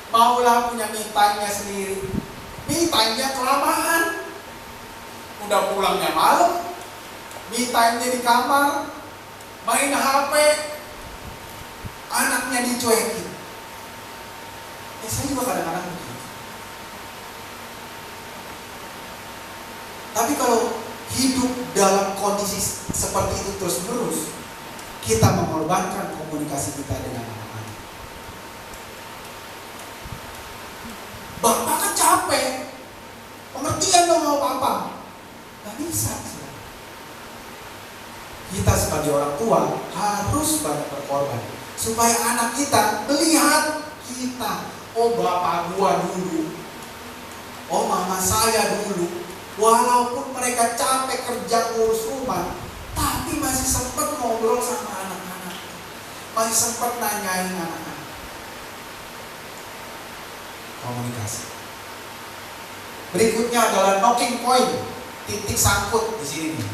maulah punya me time-nya sendiri. Me time-nya kelamaan, udah pulangnya malam, me time-nya di kamar, main HP, anaknya dicuekin. Saya juga kadang-kadang begitu. Tapi kalau hidup dalam kondisi seperti itu terus-menerus, kita mengorbankan komunikasi kita dengan anak-anak. Bapak kan capek, pengertian dong sama papa. Gak bisa. Kita sebagai orang tua harus banyak berkorban supaya anak kita melihat kita. Oh bapak gua dulu, oh mama saya dulu Walaupun mereka capek kerja ngurus rumah, tapi masih sempat ngobrol sama anak-anak, masih sempat nanyain anak-anak. Komunikasi. Berikutnya adalah knocking point, titik sangkut di sini nih.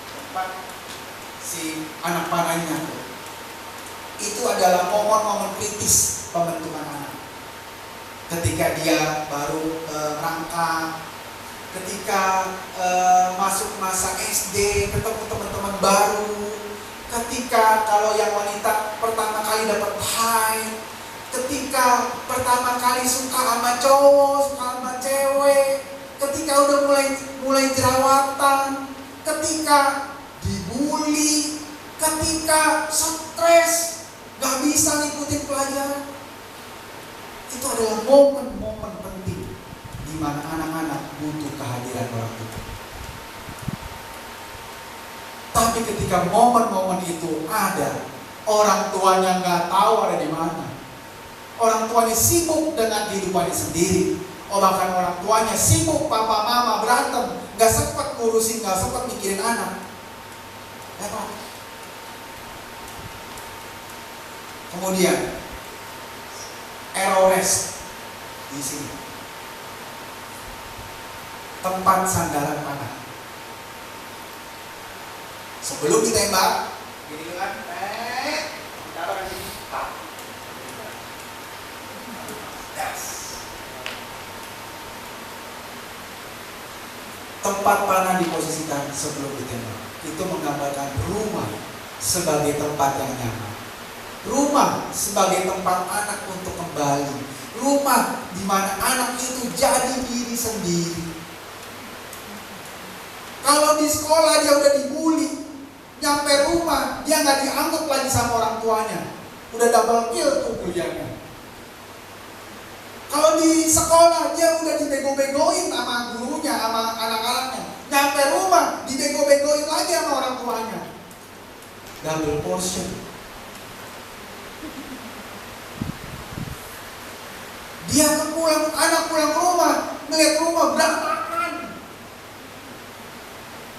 Tempat si anak panahnya itu adalah momen-momen kritis pembentukan anak. Ketika dia baru merangkak, ketika masuk masa SD, ketemu teman-teman baru, ketika kalau yang wanita pertama kali dapat haid, ketika pertama kali suka sama cowok, suka sama cewek, ketika udah mulai jerawatan, ketika dibully, ketika stres, gak bisa ngikutin pelajaran. Itu adalah momen-momen penting di mana anak-anak butuh kehadiran orang tua. Tapi ketika momen-momen itu ada, orang tuanya gak tahu ada di mana. Orang tuanya sibuk dengan kehidupannya sendiri. Bahkan orang tuanya sibuk, papa mama berantem, gak sempat ngurusin, gak sempat mikirin anak. Kemudian arrow rest di sini, tempat sandaran panah. Sebelum ditembak, gini kan, taruh di sini. Tempat panah diposisikan sebelum ditembak itu menggambarkan rumah sebagai tempat yang nyaman, rumah sebagai tempat anak untuk kembali, rumah di mana anak itu jadi diri sendiri. Kalau di sekolah dia udah dibully, nyampe rumah dia nggak dianggap lagi sama orang tuanya, udah double kill tuh kuliahnya. Kalau di sekolah dia udah dibego-begoin sama gurunya, sama anak-anaknya, nyampe rumah dibego-begoin lagi sama orang tuanya. Double portion. Dia anak pulang ke rumah, melihat rumah berantakan.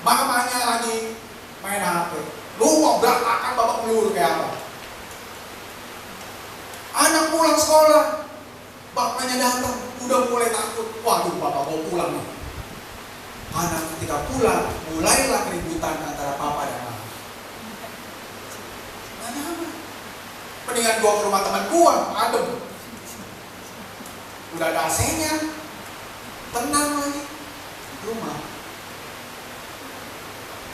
Mamanya lagi main HP, rumah berantakan, babak belur kayak apa. Anak pulang sekolah, bapaknya datang, udah mulai takut. Waduh, bapak mau pulang nih. Anak ketika pulang, mulailah keributan antara papa dan mama. Mendingan gua ke rumah teman gua, adem. Udah ada AC-nya, tenang lagi. Rumah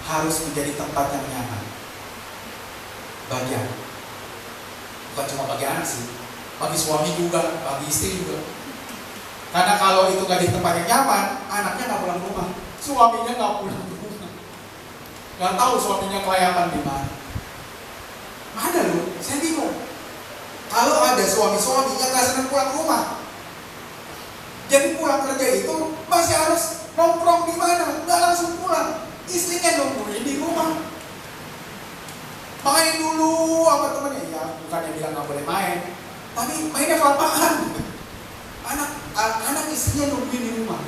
harus menjadi tempat yang nyaman bagi anak. Bukan cuma bagi anak sih, bagi suami juga, bagi istri juga. Karena kalau itu gak di tempat yang nyaman, anaknya gak pulang rumah, suaminya gak pulang rumah, gak tahu suaminya kelayapan di mana. Ada loh, saya bingung. Kalau ada suami-suami yang gak senang pulang rumah, jadi pulang kerja itu masih harus nongkrong di mana, gak langsung pulang. Istrinya nungguin di rumah, main dulu sama temennya. Ya bukannya bilang gak boleh main, tapi mainnya kelapaan. Anak istrinya nungguin di rumah.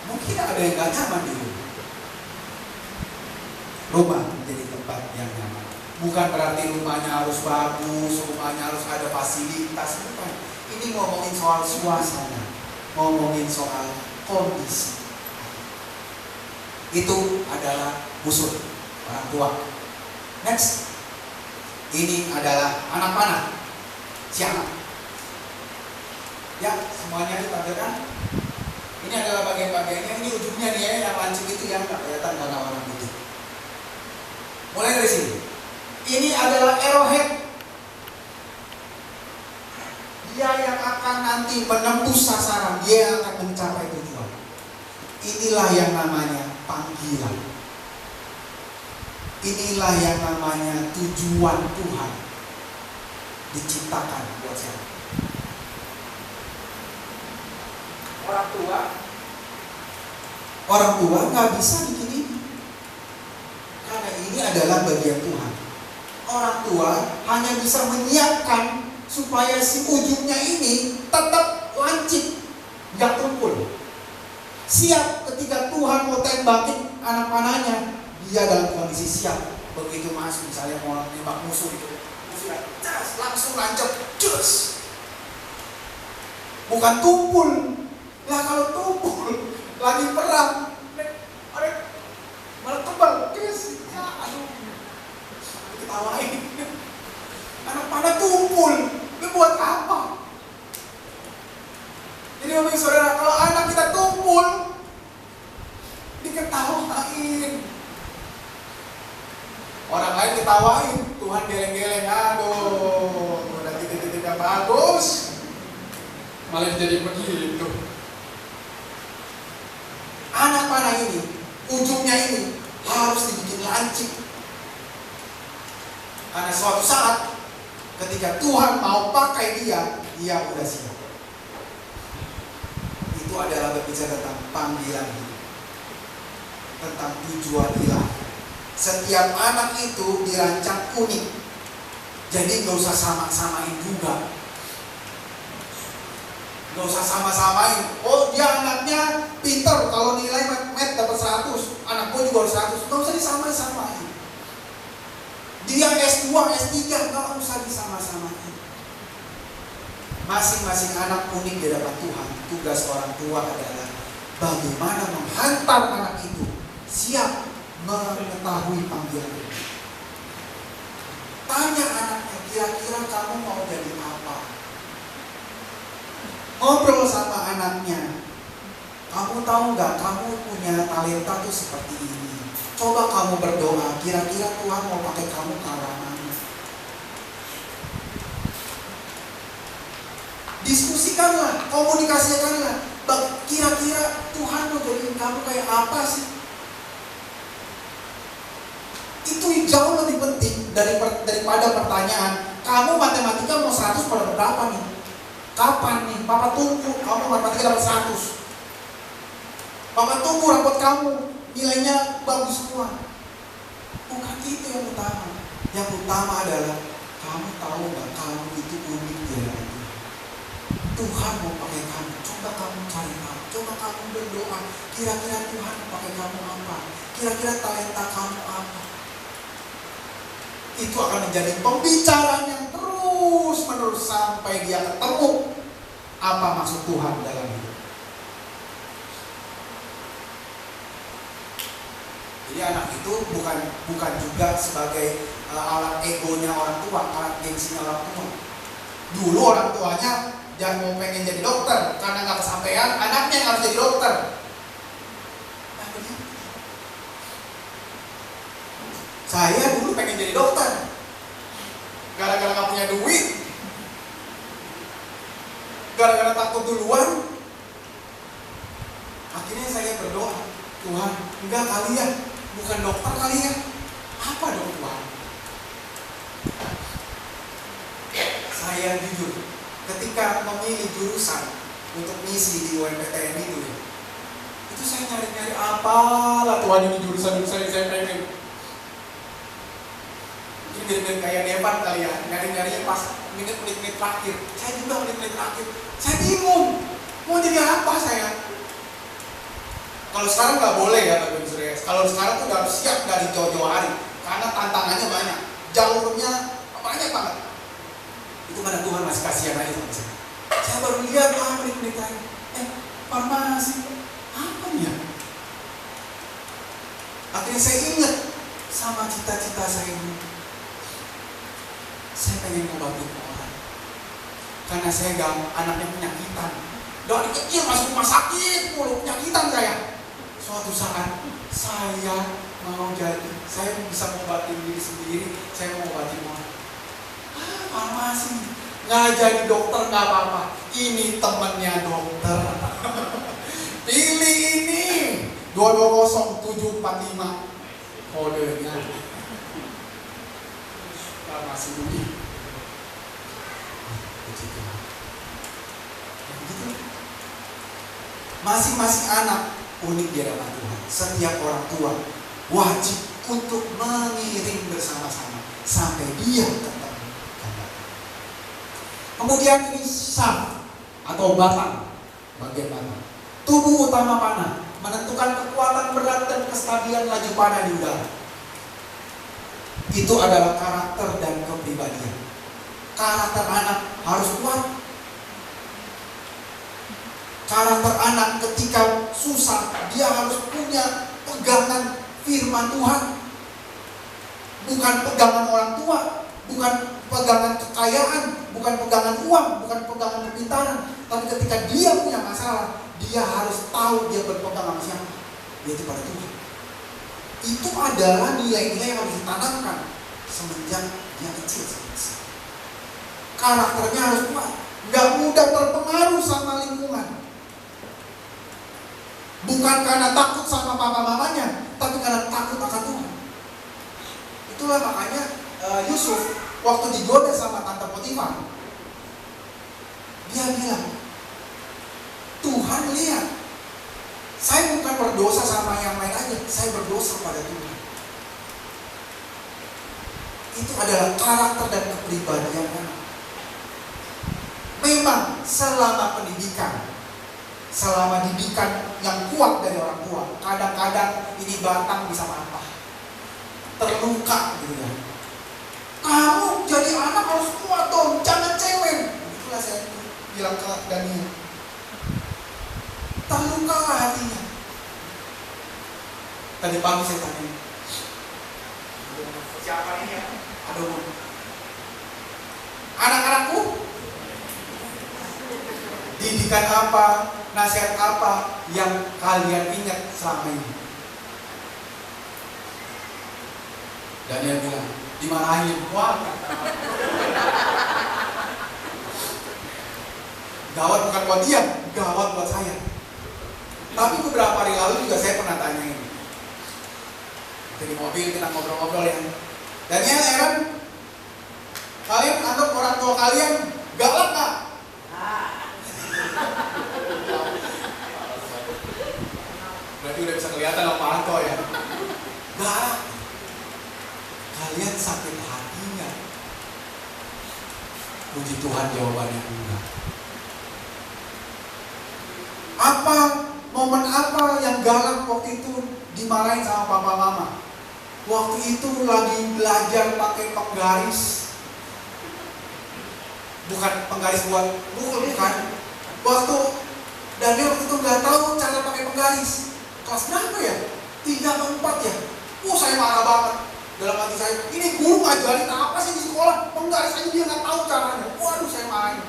Mungkin ada yang gak nyaman di rumah. Rumah menjadi tempat yang nyaman. Bukan berarti rumahnya harus bagus, rumahnya harus ada fasilitas. Bukan. Ini ngomongin soal suasana, ngomongin soal kondisi. Itu adalah musuh orang tua. Next, ini adalah anak panah. Siapa? Ya, semuanya ditampilkan. Ini adalah bagian-bagiannya. Ini ujungnya nih ya, yang lancip itu yang tak kelihatan karena warna putih. Mulai dari sini. Ini adalah arrowhead. Dia yang akan nanti menembus sasaran, dia akan mencapai tujuan. Inilah yang namanya panggilan. Inilah yang namanya tujuan Tuhan diciptakan buat saya. Orang tua nggak bisa bikin ini, karena ini adalah bagian Tuhan. Orang tua hanya bisa menyiapkan supaya si ujungnya ini tetap lancip, nggak tumpul. Siap ketika Tuhan mau tembakin anak panahnya, dia dalam kondisi siap. Begitu masuk misalnya mau nembak musuh itu, musuhnya cas, langsung lancap, cus. Bukan tumpul. Lah kalau tumpul lagi perang, malah tebal, cus. Ya, aduh, ketawain. Anak panah tumpul, lu buat apa? Jadi Bapak Ibu Saudara, kalau anak kita tumpul, diketawain. Orang lain ketawain, Tuhan geleng-geleng, aduh, udah tidak bagus, malah jadi begitu. Anak panah ini, ujungnya ini harus dibikin lancip. Karena suatu saat, ketika Tuhan mau pakai dia udah siap. Itu adalah berbicara tentang panggilan hidup, tentang tujuan ilahi. Setiap anak itu dirancang unik, jadi nggak usah sama-samain juga, nggak usah sama-samain. Oh dia anaknya pinter, kalau nilai math dapat 100, anak gue juga harus 100, nggak usah disamain-samain. Dia S2, S3, nggak usah disama-samain. Masing-masing anak unik di hadapan Tuhan. Tugas orang tua adalah bagaimana menghantar anak itu siap mengetahui panggilan. Tanya anaknya, kira-kira kamu mau jadi apa? Ngobrol sama anaknya. Kamu tahu nggak, kamu punya talenta tuh seperti ini. Coba kamu berdoa, kira-kira Tuhan mau pakai kamu ke arah mana? Diskusikanlah, komunikasikanlah. Kira-kira Tuhan mau jadiin kamu kayak apa sih? Itu jauh lebih penting daripada pertanyaan, kamu matematika mau 100 pada berapa nih? Kapan nih? Papa tunggu kamu matematika dapat 100. Papa tunggu rapot kamu nilainya bagus semua. Bukan itu yang utama. Yang utama adalah kamu tahu nggak, kamu itu unik di hadapan Tuhan. Tuhan mau pakai kamu. Coba kamu cari tahu. Coba kamu berdoa. Kira-kira Tuhan mau pakai kamu apa? Kira-kira talenta kamu apa? Itu akan menjadi pembicaraan yang terus-menerus sampai dia ketemu apa maksud Tuhan dalam hidup. Jadi anak itu bukan juga sebagai alat egonya orang tua, alat gengsinya orang tua. Dulu orang tuanya jangan mau pengen jadi dokter karena nggak kesampaian, anaknya yang harus jadi dokter. Saya dulu pengen jadi dokter, gara-gara gak punya duit, gara-gara takut duluan. Akhirnya saya berdoa, Tuhan, enggak kali ya, bukan dokter kali ya. Apa dong Tuhan? Saya jujur, ketika memilih jurusan untuk misi di UMPTN itu saya nyari-nyari apalah Tuhan ini jurusan-jurusan yang saya pengen. Jadi kayak Devan kali ya, nyari-nyarinya pas menit-menit terakhir. Saya juga menit-menit terakhir. Saya bingung, mau jadi apa saya? Kalau sekarang nggak boleh ya Bapak Ibu Saudara. Kalau sekarang tuh udah siap dari jauh-jauh hari, karena tantangannya banyak, jalurnya banyak banget. Itu karena Tuhan masih kasihan aja sama saya. Saya baru lihat menit-menit terakhir. Farmasi, apa nih ya? Akhirnya saya ingat sama cita-cita saya ini. Saya pengen ngobatin orang, karena saya anaknya penyakitan. Dari kecil masuk rumah sakit, mulu penyakitan saya. Suatu saat saya mau saya bisa ngobatin diri sendiri, saya mau ngobatin orang. Farmasi, nggak jadi dokter nggak apa-apa. Ini temennya dokter. Pilih ini 220745 kodenya. Farmasi Budi. Masing-masing anak unik di hadapan Tuhan. Setiap orang tua wajib untuk mengiring bersama-sama sampai dia ketemu. Kemudian ini Sam. atau batang, bagian batang. Tubuh utama panah menentukan kekuatan berat dan kestabilan laju panah di udara. Itu adalah karakter dan kepribadian. Karakter anak harus kuat. Karakter anak ketika susah, dia harus punya pegangan firman Tuhan. Bukan pegangan orang tua, bukan pegangan kekayaan, bukan pegangan uang, bukan pegangan kepintaran. Tapi ketika dia punya masalah, dia harus tahu dia berpegang sama siapa, yaitu pada Tuhan. Itu adalah nilai-nilai yang harus ditanamkan semenjak dia kecil. Karakternya harus kuat, nggak mudah terpengaruh sama lingkungan. Bukan karena takut sama papa mamanya, tapi karena takut akan Tuhan. Itulah makanya Yusuf waktu digoda sama tante Potifar, dia bilang, Tuhan lihat, saya bukan berdosa sama yang lain aja, saya berdosa pada Tuhan. Itu adalah karakter dan kepribadian anak. Memang selama pendidikan, selama didikan yang kuat dari orang tua, kadang-kadang ini batang bisa patah, terluka gitu ya. Kamu jadi anak harus kuat dong, jangan cewek. Itulah saya bilang ke Daniel. Terluka hatinya. Tadi pagi saya tanya, siapa ini ya? Aduh, anak-anakku, didikan apa, nasihat apa yang kalian ingat selama ini? Daniel bilang, dimarahin. Wah, gawat bukan buat dia, gawat buat saya. Tapi beberapa hari lalu juga saya pernah tanya ini. Di mobil kita ngobrol-ngobrol ya. Daniel, Aaron, kalian anggap orang tua kalian galak nggak? Berarti udah bisa kelihatan sama Anto ya. Galak. Kalian sakit hatinya. Puji Tuhan jawabannya enggak. Apa momen apa yang galak waktu itu dimarahin sama papa mama? Waktu itu lagi belajar pakai penggaris. Bukan penggaris buat pukul, bukan. Waktu Daniel waktu itu nggak tahu cara pakai penggaris. Kelas berapa ya? 3 atau 4 ya? Saya marah banget. Dalam hati saya, ini guru ngajarin apa sih di sekolah? Penggaris aja dia nggak tahu caranya. Waduh, saya marahin.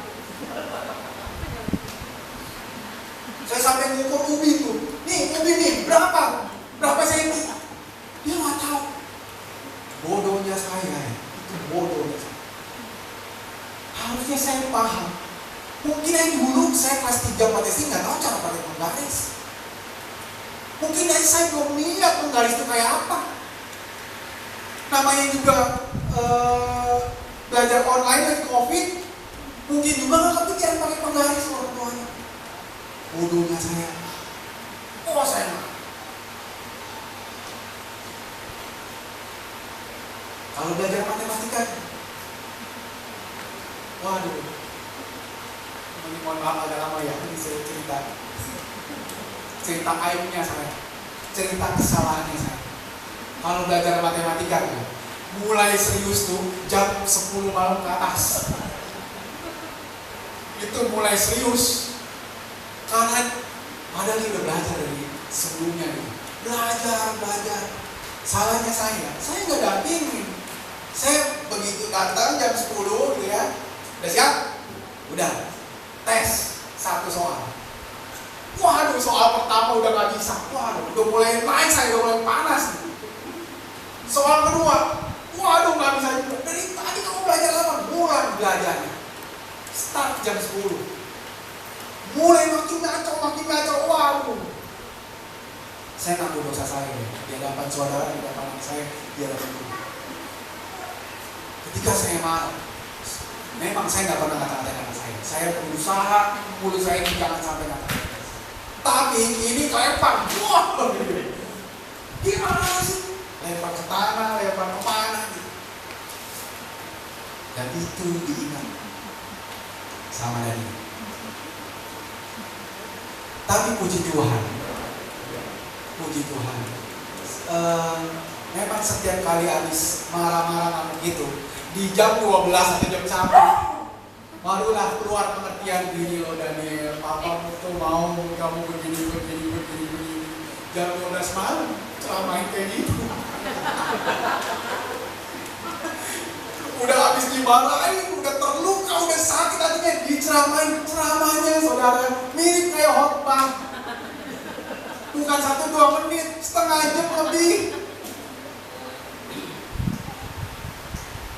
Saya sampai ngukur ubi tuh. Nih, ubi nih, berapa? Berapa senti? Dia nggak tahu. Bodohnya saya, itu bodohnya saya. Harusnya saya paham. Mungkin aja dulu saya kelas 3 Pancasila nggak tahu cara pakai penggaris. Mungkin aja saya belum lihat penggaris itu kayak apa. Namanya juga belajar online lagi COVID, mungkin juga nggak kepikiran pakai penggaris orang tuanya. Bodohnya saya. Saya nggak. Kalau belajar matematika, waduh, ini mohon maaf agak lama ya, ini saya cerita aibnya saya, cerita kesalahannya saya. Kalau belajar matematika, mulai serius tuh jam 10 malam ke atas, itu mulai serius, karena padahal dia udah belajar dari sebelumnya nih. Belajar. Salahnya saya nggak dampingin. Saya begitu datang jam 10 gitu ya, udah siap? Udah, tes 1 soal. Waduh, soal pertama udah nggak bisa. Waduh, udah mulai naik, saya udah mulai panas. Soal kedua, waduh nggak bisa juga. Dari tadi kamu belajar apa? Mulai belajarnya. Start jam 10. Mulai makin ngaco. Waduh. Saya ngaku dosa saya ya. Di hadapan saudara, di hadapan anak saya, di hadapan Tuhan. Ketika saya marah, memang saya nggak pernah kata-katain anak saya. Saya berusaha, mulut saya ini jangan sampai kata-katain. Tapi ini lempar, wah, gimana sih? Lempar ke tanah, lempar ke mana gitu. Dan itu diingat sama Daniel. Tapi puji Tuhan, memang setiap kali habis marah-marah gitu, di jam 12 atau jam 1 barulah keluar pengertian gini loh Daniel, papa tuh mau kamu begini. Jam 12 malam ceramain kayak gitu. Udah habis dimarahin, udah terluka, udah sakit hatinya, diceramain. Ceramahnya saudara mirip kayak khotbah. Bukan 1-2 menit, setengah jam lebih.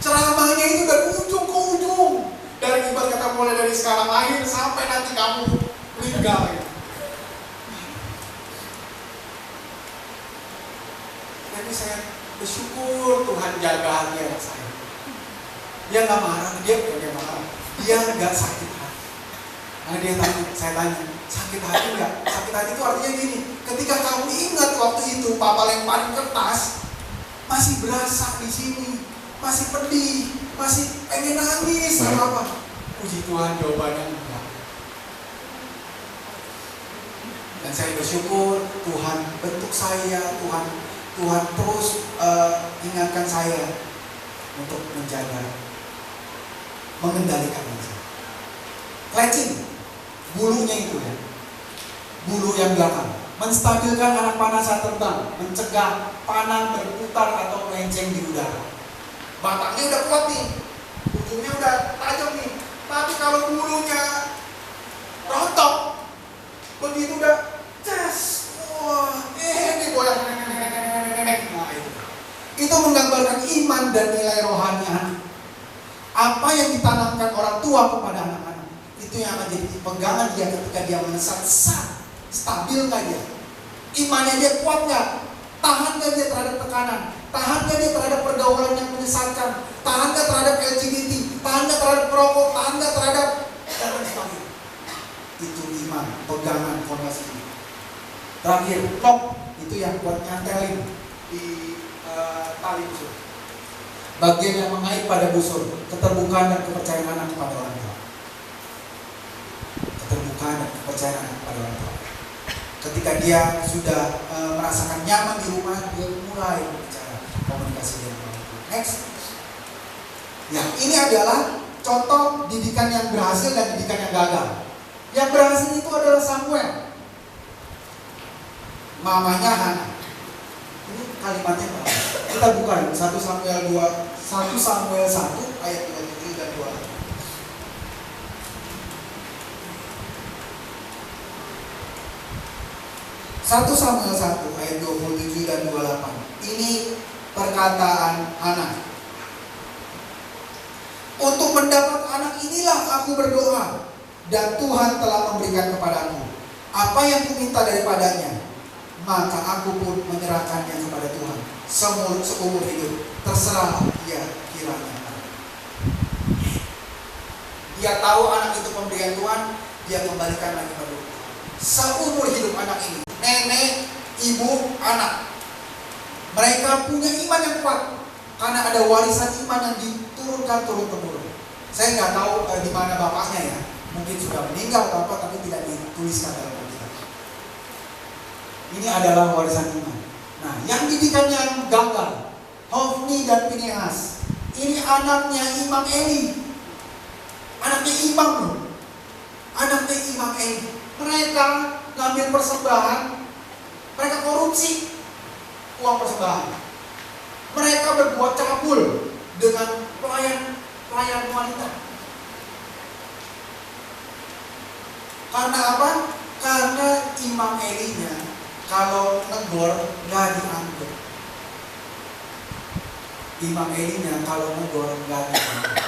Ceramahnya itu dari ujung ke ujung. Dari ibarat kata mulai dari sekarang lahir sampai nanti kamu meninggal. Jadi saya bersyukur Tuhan jaga hati anak saya. Dia nggak marah, dia marah. Dia nggak sakit hati. Nah dia tanya, saya tanya, sakit hati nggak? Sakit hati itu artinya gini, ketika kamu ingat waktu itu papa lemparin kertas, masih berasa di sini, masih pedih, masih pengen nangis sama apa? Puji Tuhan jawabannya enggak. Dan saya bersyukur Tuhan bentuk saya, Tuhan terus ingatkan saya untuk mengendalikan diri. Lecing, bulunya itu ya, bulu yang belakang, menstabilkan anak panah saat terbang, mencegah panah berputar atau melenceng di udara. Batangnya udah kuat nih, ujungnya udah tajam nih, tapi kalau bulunya rontok, begitu udah cas, wah, ini goyang. Nah itu menggambarkan iman dan nilai rohani anak. Apa yang ditanamkan orang tua kepada anak-anak itu yang akan jadi pegangan dia ketika dia melesat. Stabil nggak dia? Imannya dia kuat nggak? Tahan nggak dia terhadap tekanan? Tahan nggak dia terhadap pergaulan yang menyesatkan? Tahan nggak terhadap LGBT? Tahan nggak terhadap perokok? Tahan nggak terhadap dan sebagainya? Itu iman, pegangan fondasi. Terakhir, lock itu yang buat nyantelin di tali busur. Bagian yang mengait pada busur, keterbukaan dan kepercayaan anak kepada orang tua. Keterbukaan dan kepercayaan anak kepada orang tua. Ketika dia sudah merasakan nyaman di rumah, dia mulai berbicara komunikasi dengan orang tua. Next. Ya, ini adalah contoh didikan yang berhasil dan didikan yang gagal. Yang berhasil itu adalah Samuel. Mamanya Hana. Ini kalimatnya apa? Kita buka 1 Samuel 1 ayat 27 dan 28. 1 Samuel 1 ayat 27 dan 28. Ini perkataan Hana. Untuk mendapat anak inilah aku berdoa, dan Tuhan telah memberikan kepadaku apa yang kuminta daripadanya, maka aku pun menyerahkannya kepada Tuhan seumur hidup, terserah dia kiranya. Dia tahu anak itu pemberian Tuhan, dia kembalikan lagi kepada Tuhan. Seumur hidup anak ini, nenek, ibu, anak, mereka punya iman yang kuat karena ada warisan iman yang diturunkan turun-temurun. Saya nggak tahu di mana bapaknya ya, mungkin sudah meninggal atau apa, tapi tidak dituliskan dalam Alkitab. Ini adalah warisan iman. Nah, yang didikannya yang gagal, Hofni dan Pinehas, ini anaknya Imam Eli, anaknya Imam loh, anaknya Imam Eli. Mereka ngambil persembahan, mereka korupsi uang persembahan. Mereka berbuat cabul dengan pelayan wanita. Karena apa? Karena Imam Elinya kalau negor nggak dianggap. Imam Elinya kalau negor nggak dianggap.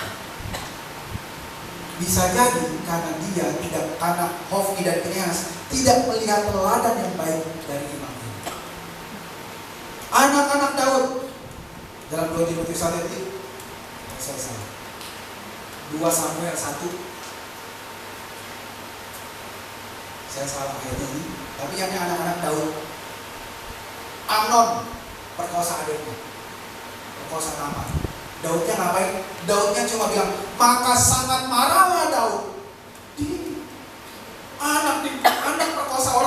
Bisa jadi karena Hofni dan Pinehas tidak melihat teladan yang baik dari Imam Eli. Anak-anak Daud dalam 2 Timotius 1 itu saya salah. 2 Samuel 1 saya salah ayat ini, tapi yang anak-anak Daud. Amnon perkosa adiknya, perkosa Tamar. Daudnya ngapain? Daudnya cuma bilang, maka sangat marahlah Daud. Anak perkosa orang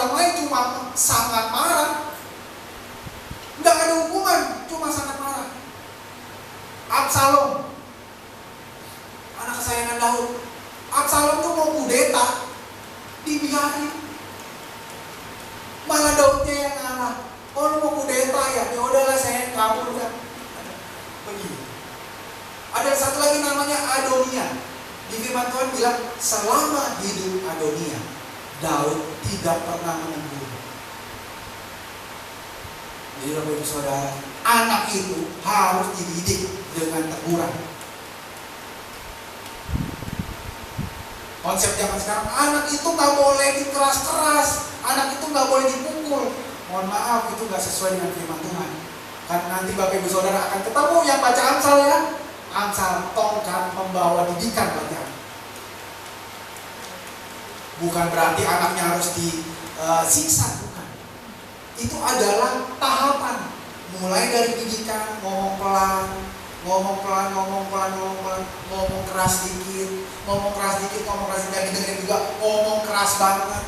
saya, ya udahlah saya kabur udah. Begini. Ada satu lagi namanya Adonia. Di firman Tuhan bilang, selama hidup Adonia, Daud tidak pernah menegur. Jadi Bapak Ibu Saudara, anak itu harus dididik dengan teguran. Konsep zaman sekarang, anak itu nggak boleh dikeras-keras, anak itu nggak boleh dipukul. Mohon maaf, itu nggak sesuai dengan firman Tuhan. Kan nanti Bapak Ibu Saudara akan ketemu yang baca Amsal ya. Amsal, tongkat pembawa didikan bacaan. Bukan berarti anaknya harus disiksa, bukan. Itu adalah tahapan. Mulai dari didikan, ngomong pelan, ngomong keras dikit, nggak didengerin juga, ngomong keras banget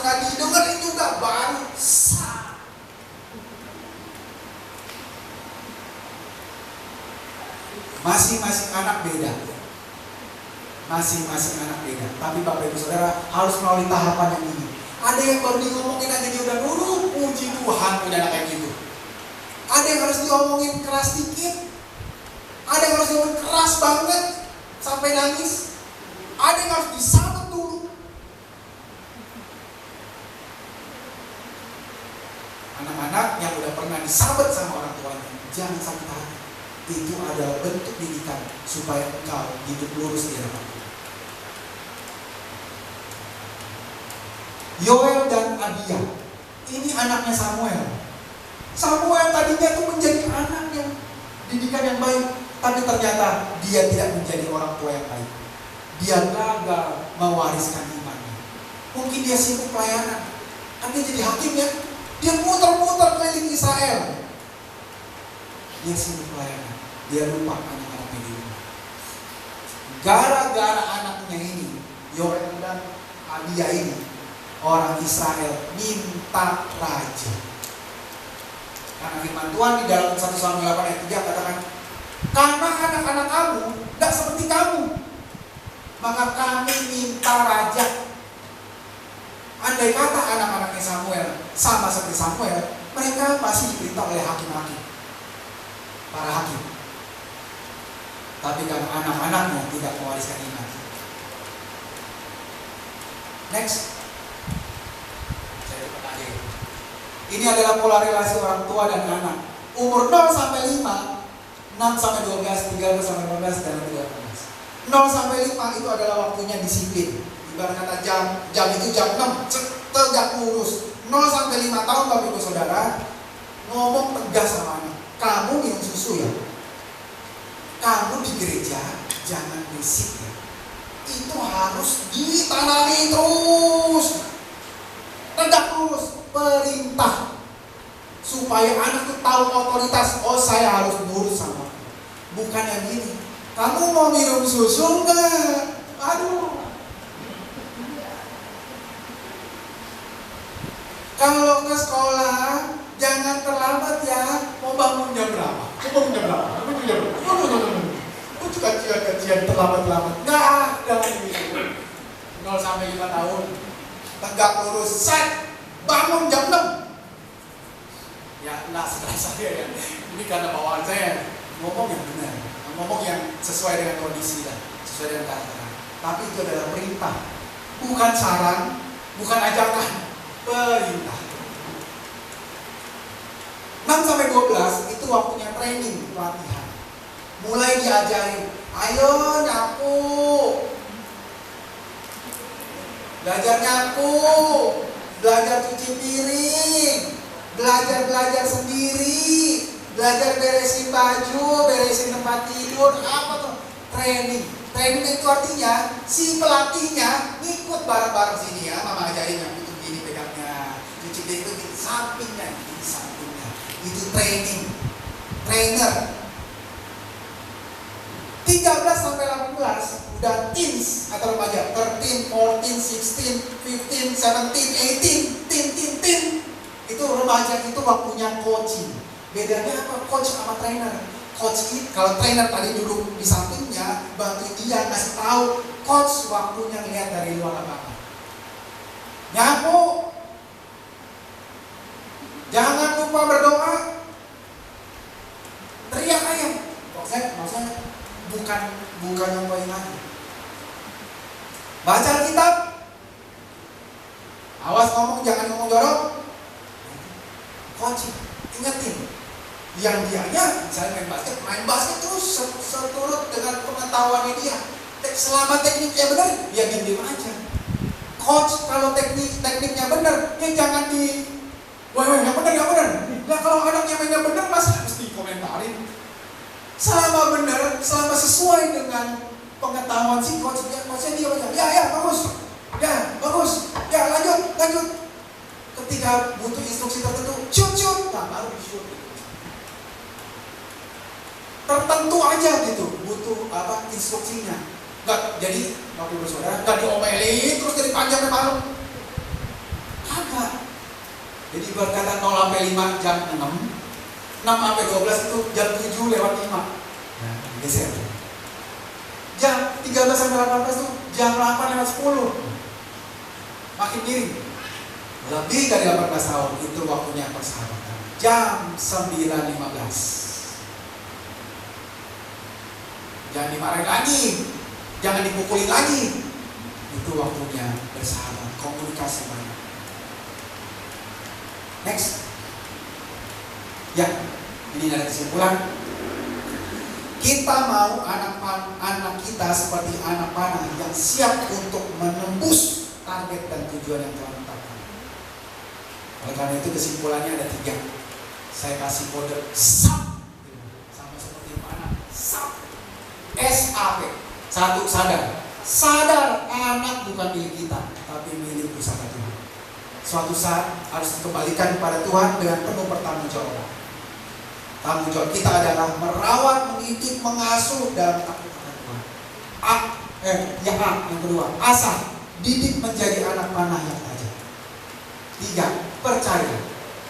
nggak didengerin juga, baru sah. Masing-masing anak beda. Tapi Bapak Ibu Saudara harus melalui tahapan yang ini. Ada yang baru diomongin aja dia udah nurut, puji Tuhan, udah kayak gitu. Ada yang harus diomongin keras dikit. Ada yang harus diomongin keras banget sampai nangis. Ada yang harus disabet dulu. Anak-anak yang udah pernah disabet sama orang tuanya, jangan sakit hati. Itu adalah bentuk didikan supaya engkau hidup lurus di hadapan Tuhan. Yoel dan Abia, ini anaknya Samuel. Samuel tadinya tuh menjadi anak yang didikan yang baik, tapi ternyata dia tidak menjadi orang tua yang baik. Dia gagal mewariskan imannya. Mungkin dia sibuk pelayanan, kan dia jadi hakim ya. Dia muter-muter keliling Israel. Dia sibuk pelayanan, dia lupa anak-anaknya di rumah. Gara-gara anaknya ini, Yoel dan Abia ini, orang Israel minta raja. Karena firman Tuhan di dalam 1 Samuel 8 ayat 3 katakan, karena anak-anak kamu tidak seperti kamu, maka kami minta raja. Andai kata anak-anaknya Samuel sama seperti Samuel, mereka pasti diperintah oleh hakim-hakim, para hakim. Tapi karena anak-anaknya tidak mewariskan iman. Next. Ini adalah pola relasi orang tua dan anak. Umur 0 sampai 5, 6 sampai 12, 13 sampai 15, dan 13. 0 sampai 5 itu adalah waktunya disiplin. Ibarat kata jam itu jam 6, tegak lurus. 0 sampai 5 tahun Bapak Ibu Saudara, ngomong tegas sama anak. Kamu minum susu ya. Kamu di gereja jangan berisik ya. Itu harus ditanami terus. Tegak lurus. Perintah supaya anak itu tahu otoritas. Oh, saya harus nurut sama. Bukan yang gini, kamu mau minum susu enggak? Aduh. Kalau ke sekolah jangan terlambat ya. Mau bangun jam berapa? Aku juga kajian terlambat. Enggak ada gitu. 0 sampai 5 tahun. Tegak lurus, set. Bangun jam 6. Ya, enggak setelah saya ya. Ini karena bawaan saya ngomong yang benar, ngomong yang sesuai dengan kondisi dan sesuai dengan karakter. Tapi itu adalah perintah, bukan saran, bukan ajakan, perintah. 6 sampai 12 itu waktunya training, pelatihan. Mulai diajarin, ayo nyapu, belajar nyapu, belajar cuci piring, belajar sendiri, belajar beresin baju, beresin tempat tidur, apa tuh? Training. Training itu artinya si pelatihnya ngikut bareng-bareng sini ya, mama ajarin yang itu gini pegangnya, cuci piring itu di sampingnya. Itu training, trainer. 13 sampai 18 udah teens atau remaja, 13, 14, 16, 15, 17, 18, teen. Itu remaja, itu waktunya coaching. Bedanya apa coach sama trainer? Coach itu, kalau trainer tadi duduk di sampingnya, bantu dia ngasih tahu. Coach waktunya ngeliat dari luar lapangan. Nyapu. Jangan lupa berdoa. bukan yang baik lagi. Baca Alkitab. Awas ngomong, jangan ngomong jorok. Coach, ingetin. Yang dianya, misalnya main basket terus seturut dengan pengetahuannya dia. Selama tekniknya benar, ya diam aja. Coach, kalau tekniknya benar, ya jangan di yang benar. Nah kalau anaknya mainnya benar, masa harus dikomentarin? Selama benar, selama sesuai dengan pengetahuan si coach, coachnya dia baca, ya bagus, ya lanjut. Ketika butuh instruksi tertentu, shoot, nah baru di shoot. Tertentu aja gitu, butuh instruksinya. Enggak, jadi waktu bersaudara, enggak diomelin terus dari panjang ke malam. Kagak. Jadi berkata 0 sampai 5 jam 6 sampai 12 itu jam 7 lewat 5. Nah, geser. Jam 13 sampai 18 itu jam 8 lewat 10. Makin miring. Lebih dari 18 tahun itu waktunya persahabatan. Jam 9.15. Jangan dimarahin lagi, jangan dipukulin lagi. Itu waktunya bersahabat, komunikasi banyak. Next. Ya, ini ada kesimpulan. Kita mau anak kita seperti anak panah yang siap untuk menembus target dan tujuan yang telah ditetapkan. Oleh karena itu kesimpulannya ada 3. Saya kasih kode SAP, sama seperti panah SAP. SAP. 1, sadar anak bukan milik kita, tapi milik pusaka Tuhan. Suatu saat harus dikembalikan kepada Tuhan dengan penuh pertanggungjawaban. Tanggung jawab kita adalah merawat, mendidik, mengasuh dalam takut akan Tuhan. Yang kedua, asah, didik menjadi anak panah yang tajam. 3,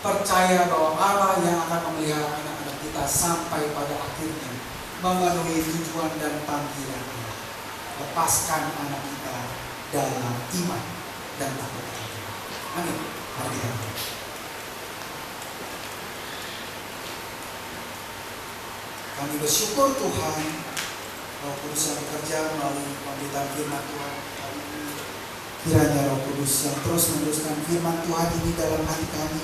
percaya bahwa Allah yang akan memelihara anak-anak kita sampai pada akhirnya, memenuhi tujuan dan panggilan Allah. Lepaskan anak kita dalam iman dan takut akan Tuhan. Amin. Mari kita berdoa. Kami bersyukur Tuhan, Roh Kudus yang bekerja melalui pemberitaan firman Tuhan kali ini. Kiranya Roh Kudus yang terus meneruskan firman Tuhan ini dalam hati kami.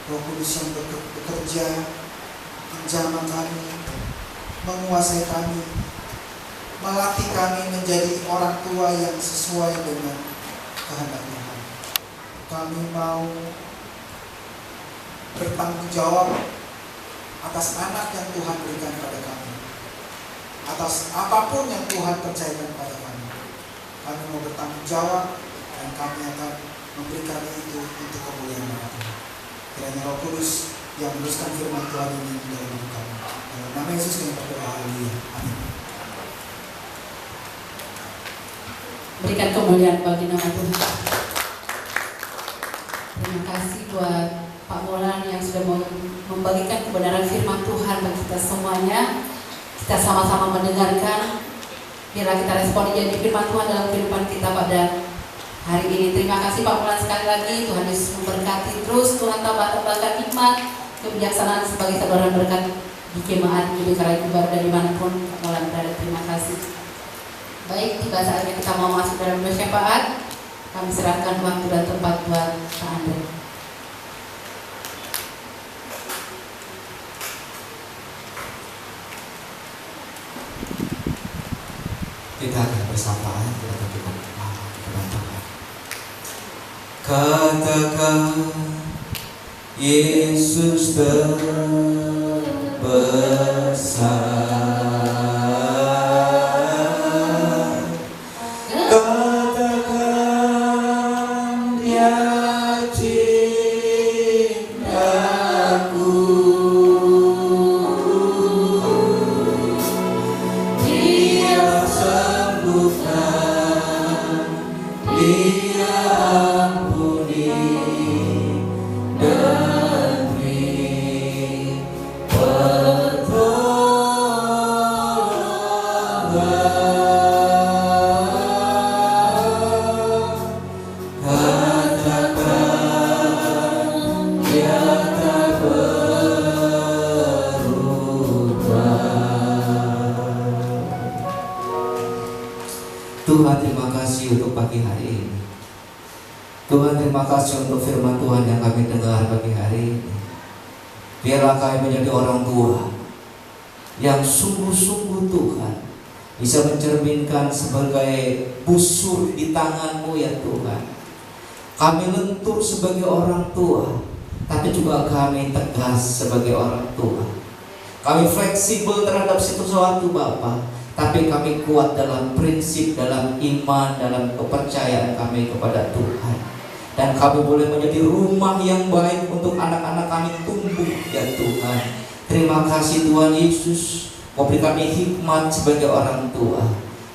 Roh Kudus yang bekerja menjamah kami, menguasai kami, melatih kami menjadi orang tua yang sesuai dengan kehendak Tuhan. Kami mau bertanggung jawab atas anak yang Tuhan berikan pada kami, atas apapun yang Tuhan percayakan pada kami. Kami mau bertanggung jawab dan kami akan memberikan itu untuk kemuliaan nama Tuhan. Kiranya Roh Kudus yang meneruskan firman Tuhan ini di dalam hidup kami. Dalam nama Yesus kami berdoa. Haleluya. Amin. Berikan kemuliaan bagi nama Tuhan. Terima kasih buat Pak Molan yang sudah membagikan kebenaran firman Tuhan bagi kita semuanya. Kita sama-sama mendengarkan. Biarlah kita respon jadi firman Tuhan dalam kehidupan kita pada hari ini. Terima kasih Pak Molan sekali lagi. Tuhan Yesus memberkati terus. Tuhan tambahkan hikmat, kebijaksanaan sebagai saluran berkat di jemaat di Bikara Baru dan dimanapun Pak Molan berada. Terima kasih. Baik, tiba saatnya kita mau masuk dalam bersyafaat. Kami serahkan waktu dan tempat buat Pak Andre. Kita akan bersyafaat kepada Tuhan. Katakan Yesus terbesar. pagi hari ini. Tuhan, terima kasih untuk firman Tuhan yang kami dengar pagi hari ini. Biarlah kami menjadi orang tua yang sungguh-sungguh Tuhan bisa mencerminkan sebagai busur di tangan-Mu ya Tuhan. Kami lentur sebagai orang tua, tapi juga kami tegas sebagai orang tua. Kami fleksibel terhadap sesuatu Bapa, tapi kami kuat dalam prinsip, dalam iman, dalam kepercayaan kami kepada Tuhan. Dan kami boleh menjadi rumah yang baik untuk anak-anak kami tumbuh ya Tuhan. Terima kasih Tuhan Yesus, memberi kami hikmat sebagai orang tua.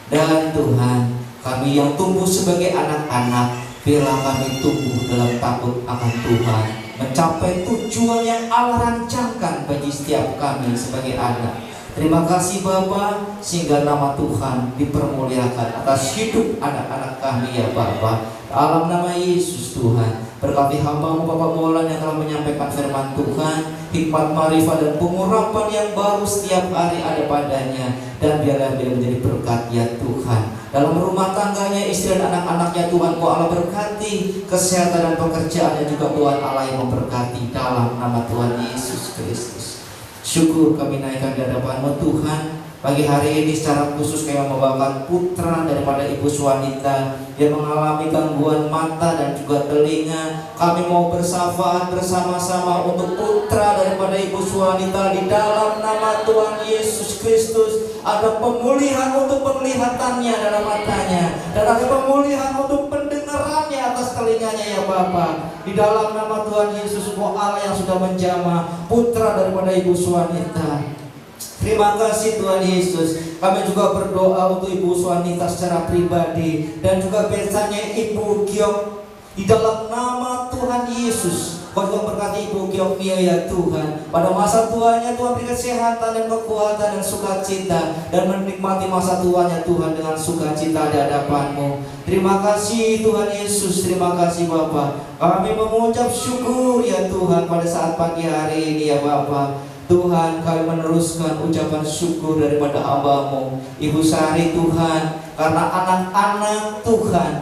Dan Tuhan, kami yang tumbuh sebagai anak-anak, biarlah kami tumbuh dalam takut akan Tuhan, mencapai tujuan yang Allah rancangkan bagi setiap kami sebagai anak. Terima kasih Bapa, sehingga nama Tuhan dipermuliakan atas hidup anak-anak kami ya Bapa. Dalam nama Yesus Tuhan, berkati hamba-Mu Bapak Molan yang telah menyampaikan firman Tuhan, hikmat marifat dan pengurapan yang baru setiap hari ada padanya. Dan biarlah dia menjadi berkat ya Tuhan. Dalam rumah tangganya, istri dan anak-anaknya Tuhan, Kau Allah berkati, kesehatan dan pekerjaannya juga Tuhan Allah yang memberkati dalam nama Tuhan Yesus Kristus. Syukur kami naikkan di hadapan-Mu Tuhan. Pagi hari ini secara khusus kami membawakan putra daripada ibu wanita yang mengalami gangguan mata dan juga telinga. Kami mau bersafaat bersama-sama untuk putra daripada ibu wanita di dalam nama Tuhan Yesus Kristus. Ada pemulihan untuk penglihatannya dalam matanya, dan ada pemulihan untuk pendengarannya atas telinganya ya Bapa. Di dalam nama Tuhan Yesus, Engkau Allah yang sudah menjamah putra daripada ibu wanita. Terima kasih Tuhan Yesus. Kami juga berdoa untuk ibu wanita secara pribadi, dan juga biasanya Ibu Giok. Di dalam nama Tuhan Yesus, Kau juga berkati Ibu Giok Mia ya Tuhan. Pada masa tuanya Tuhan beri kesehatan dan kekuatan dan sukacita, dan menikmati masa tuanya Tuhan dengan sukacita di hadapan-Mu. Terima kasih Tuhan Yesus. Terima kasih Bapa. Kami mengucap syukur ya Tuhan pada saat pagi hari ini ya Bapa. Tuhan, kami meneruskan ucapan syukur daripada hamba-Mu Ibu Sari Tuhan, karena anak-anak Tuhan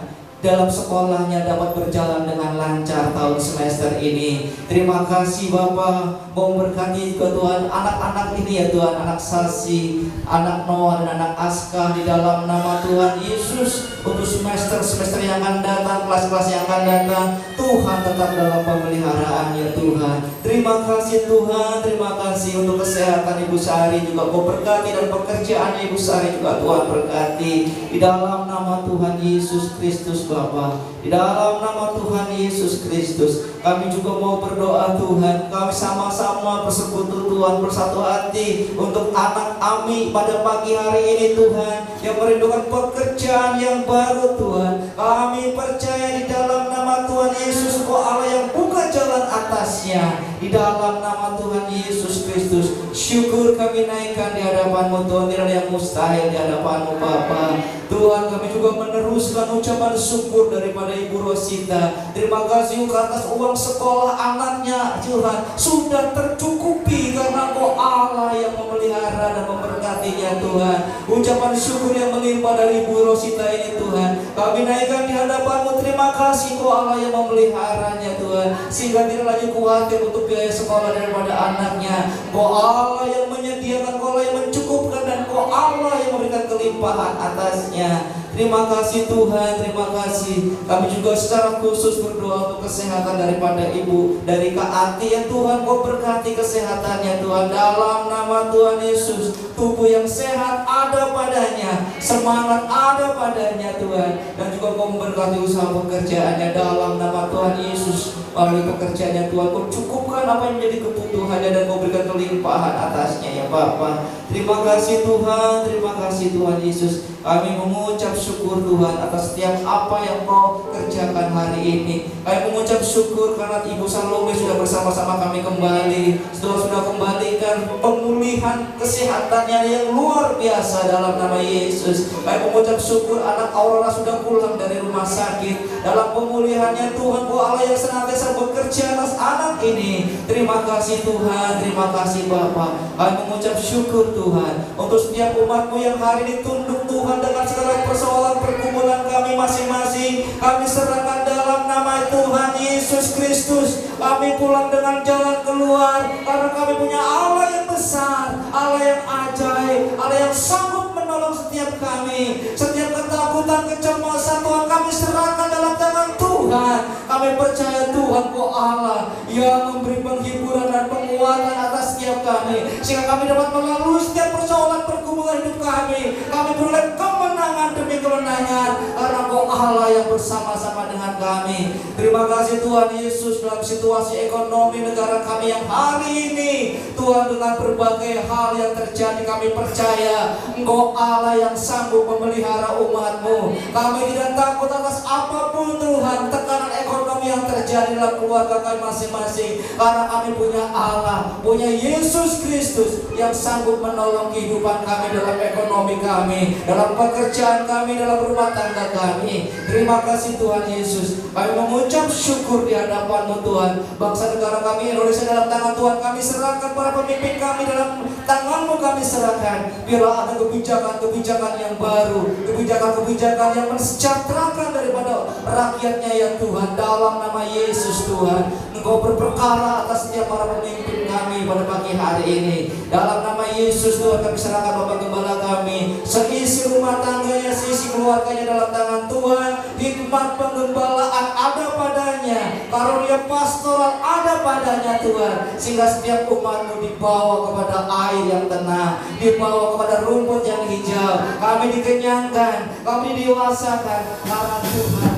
dalam sekolahnya dapat berjalan dengan lancar tahun semester ini. Terima kasih Bapa, mau berkati juga Tuhan anak-anak ini ya Tuhan, anak Sasi, anak Noah dan anak Aska di dalam nama Tuhan Yesus. Untuk semester yang akan datang, kelas-kelas yang akan datang, Tuhan tetap dalam pemeliharaan ya Tuhan. Terima kasih Tuhan, terima kasih untuk kesehatan Ibu Sari juga Kau berkati, dan pekerjaan Ibu Sari juga Tuhan berkati. Di dalam nama Tuhan Yesus Kristus Bapa, di dalam nama Tuhan Yesus Kristus, kami juga mau berdoa Tuhan. Kami sama-sama bersekutu Tuhan, bersatu hati untuk anak Ami pada pagi hari ini Tuhan, yang merindukan pekerjaan yang baru Tuhan. Kami percaya di dalam nama Tuhan Yesus, Kau Allah yang buka jalan atasnya. Di dalam nama Tuhan Yesus Kristus, syukur kami naikkan di hadapan-Mu Tuhan. Tidak ada yang mustahil di hadapan-Mu Bapa. Tuhan, kami juga meneruskan ucapan syukur daripada Ibu Rosita. Terima kasih atas uang sekolah anaknya Tuhan sudah tercukupi, karena Kau Allah yang memelihara dan memberkatinya Tuhan. Ucapan syukur yang melimpah dari Ibu Rosita ini Tuhan, kami naikkan di hadapan-Mu. Terima kasih Kau Allah yang memeliharanya Tuhan, sehingga tidak lagi khawatir untuk biaya sekolah daripada anaknya. Kau Allah yang menyediakan, Kau Allah yang mencukupkan, dan Kau Allah yang memberikan kelimpahan atasnya. Terima kasih Tuhan, terima kasih. Kami juga secara khusus berdoa untuk kesehatan daripada Ibu dari Kak Ati ya Tuhan. Kau berkati kesehatannya Tuhan, dalam nama Tuhan Yesus. Tubuh yang sehat ada padanya, semangat ada padanya Tuhan, dan juga Kau memberkati usaha pekerjaannya dalam nama Tuhan Yesus. Melalui pekerjaannya Tuhan, Kau cukupkan apa yang menjadi kebutuhannya, dan Kau berikan kelimpahan atasnya ya Bapa. Terima kasih Tuhan, terima kasih Tuhan Yesus. Kami mengucap syukur Tuhan atas setiap apa yang Kau kerjakan hari ini. Kami mengucap syukur karena Ibu Salome sudah bersama-sama kami kembali. Sudah kembalikan pemulihan kesehatannya yang luar biasa dalam nama Yesus. Kami mengucap syukur anak Aurora sudah pulang dari rumah sakit. Dalam pemulihannya Tuhan, Kau Allah yang senantiasa senantiasa bekerja atas anak ini. Terima kasih Tuhan, terima kasih Bapa. Kami mengucap syukur Tuhan untuk setiap umat-Mu yang hari ini tunduk Tuhan dengan segala persoalan pergumulan kami masing-masing. Kami serahkan dalam nama Tuhan Yesus Kristus. Kami pulang dengan jalan keluar karena kami punya Allah yang besar, Allah yang ajaib, Allah yang sanggup menolong setiap kami. Setiap ketakutan, kecemasan Tuhan kami serahkan dalam tangan Tuhan. Kami percaya Tuhan Kau Allah yang memberi penghiburan dan penguatan atas setiap kami, sehingga kami dapat melalui setiap persoalan pergumulan hidup kami. Kami beroleh kemenangan demi kemenangan karena Kau Allah yang bersama-sama dengan kami. Terima kasih Tuhan Yesus, dalam situasi ekonomi negara kami yang hari ini Tuhan, dengan berbagai hal yang terjadi, kami percaya Engkau Allah yang sanggup memelihara umat-Mu. Kami tidak takut atas apapun Tuhan, tekanan ekonomi yang terjadi dalam keluarga kami masing-masing, karena kami punya Allah, punya Yesus Kristus yang sanggup menolong kehidupan kami dalam ekonomi kami, dalam pekerjaan kami, dalam rumah tangga kami. Terima kasih Tuhan Yesus. Kami mengucap syukur di hadapan-Mu Tuhan. Bangsa negara kami Indonesia dalam tangan Tuhan kami serahkan, para pemimpin kami dalam tangan-Mu kami serahkan. Biarlah ada kebijakan-kebijakan yang baru, kebijakan-kebijakan yang mensejahterakan daripada rakyatnya ya Tuhan. Dalam nama Yesus Tuhan, Engkau berperkara atas setiap para pemimpin kami pada pagi hari ini. Dalam nama Yesus Tuhan kami serahkan Bapak Gembala kami, seisi rumah tangganya, seisi keluarganya dalam tangan Tuhan. Hikmat penggembalaan ada padanya, karunia pastoral ada padanya Tuhan, sehingga setiap umat-Mu dibawa kepada air yang tenang, dibawa kepada rumput yang hijau. Kami dikenyangkan, kami didewaskan karena Tuhan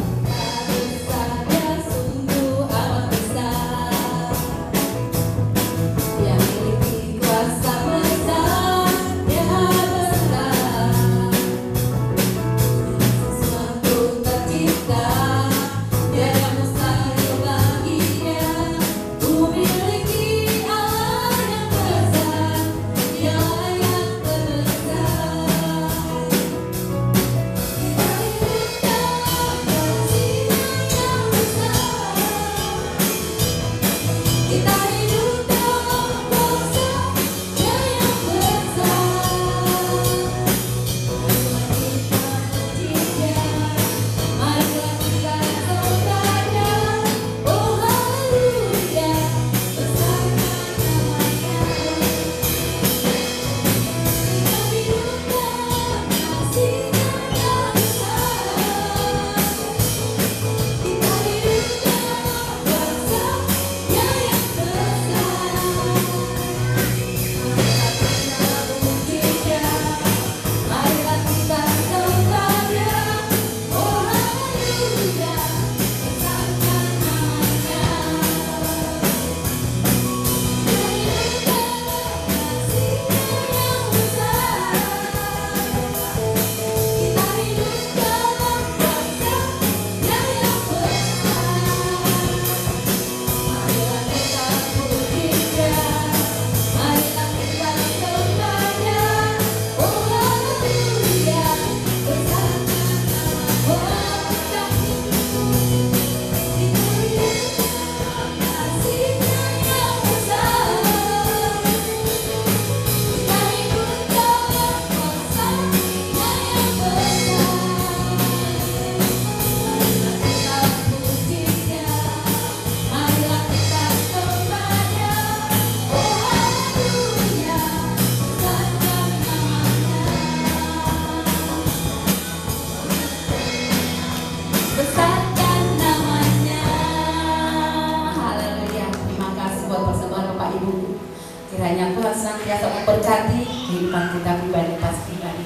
senantiasa memberkati kehidupan kita pribadi pribadi.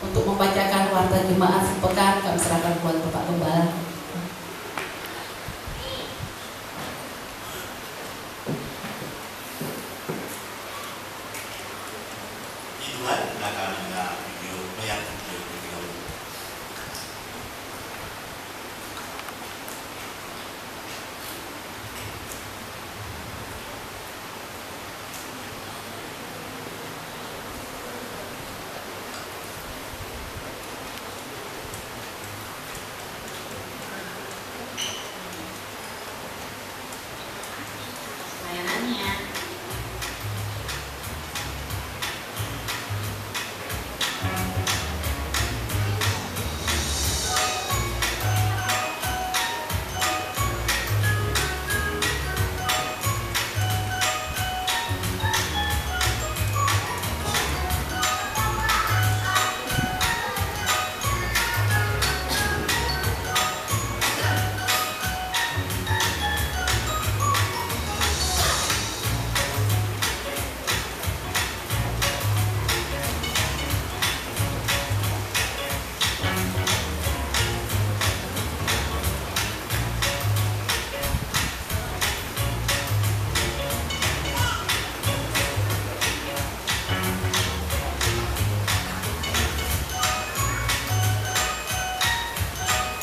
Untuk membacakan warta jemaat sepekan kami serahkan buat Bapak Gembala. Tuhan akan video yang kehidupannya.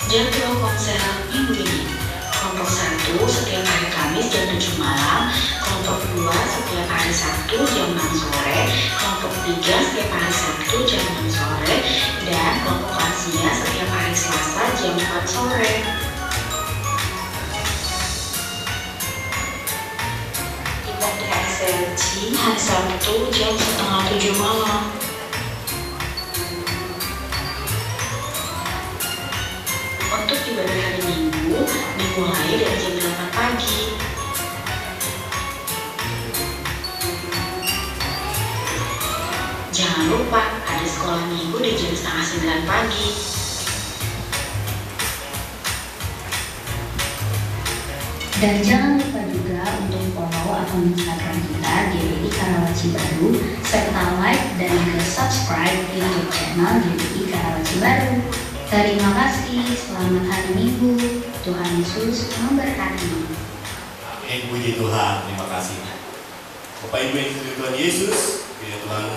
Jadwal konser minggu ini: kelompok 1 setiap hari Kamis jam 7 malam, kelompok 2 setiap hari Sabtu jam 6 sore, kelompok 3 setiap hari Sabtu jam 6 sore, dan kelompok lansia setiap hari Selasa jam 4 sore. Ibadah SLC hari Sabtu jam 6:30 malam. Untuk ibadah hari Minggu dimulai dari jam 8 pagi. Jangan lupa ada sekolah minggu di jam 8:30 pagi. Dan jangan lupa juga untuk follow akun Instagram kita GBI Karawaci Baru, serta like dan juga subscribe YouTube channel GBI Karawaci Baru. Terima kasih, selamat hari Minggu, Tuhan Yesus memberkati. Amin, puji Tuhan, terima kasih. Bapak Ibu yang dikasihi Tuhan Yesus, biar Tuhan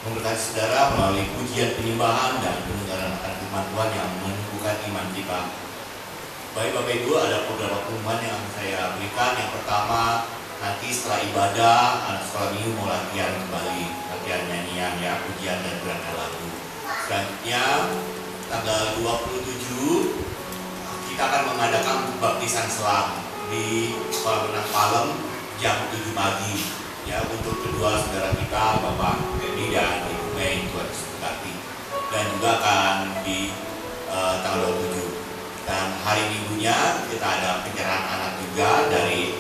memberkati saudara melalui pujian penyembahan dan pendengaran akan firman Tuhan yang menumbuhkan iman kita. Baik Bapak Ibu, ada beberapa pengumuman yang saya berikan. Yang pertama, nanti setelah ibadah, anak sekolah minggu mau latihan kembali, latihan nyanyian ya, pujian dan berangkat lagu. Selanjutnya, tanggal 27 kita akan mengadakan baptisan selam di kolam renang Palem jam 7 pagi ya, untuk kedua saudara kita Bapak Edi dan Ibu Mei, Tuhan Yesus berkati. Dan juga akan di tanggal 27. Dan hari Minggunya kita ada penyerahan anak juga dari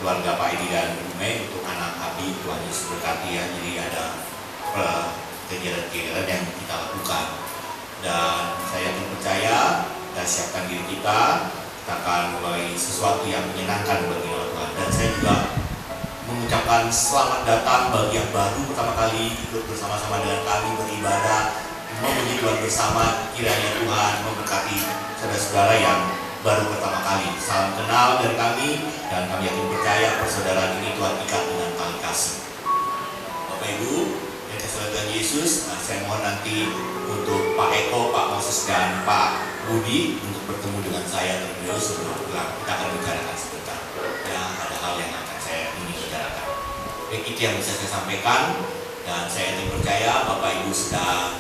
keluarga Pak Edi dan Ibu Mei untuk anak Abi, Tuhan Yesus berkati ya. Jadi ada kegiatan-kegiatan yang kita lakukan. Dan saya pun percaya dan siapkan diri kita akan mulai sesuatu yang menyenangkan bagi Tuhan. Dan saya juga mengucapkan selamat datang bagi yang baru pertama kali ikut bersama-sama dengan kami beribadah, memuji Tuhan bersama. Kiranya Tuhan memberkati saudara-saudara yang baru pertama kali. Salam kenal dari kami, dan kami yakin percaya persaudaraan ini Tuhan ikat dengan tali kasih. Bapak Ibu yang dikasihi Tuhan Yesus, saya mohon nanti untuk Pak Eko, Pak Moses, dan Pak Budi untuk bertemu dengan saya terlebih dahulu sebelum pulang. Kita akan bicarakan sebentar. Ya, ada hal yang akan saya ingin bicarakan. Baik, itu yang bisa saya sampaikan, dan saya ingin percaya Bapak Ibu sedang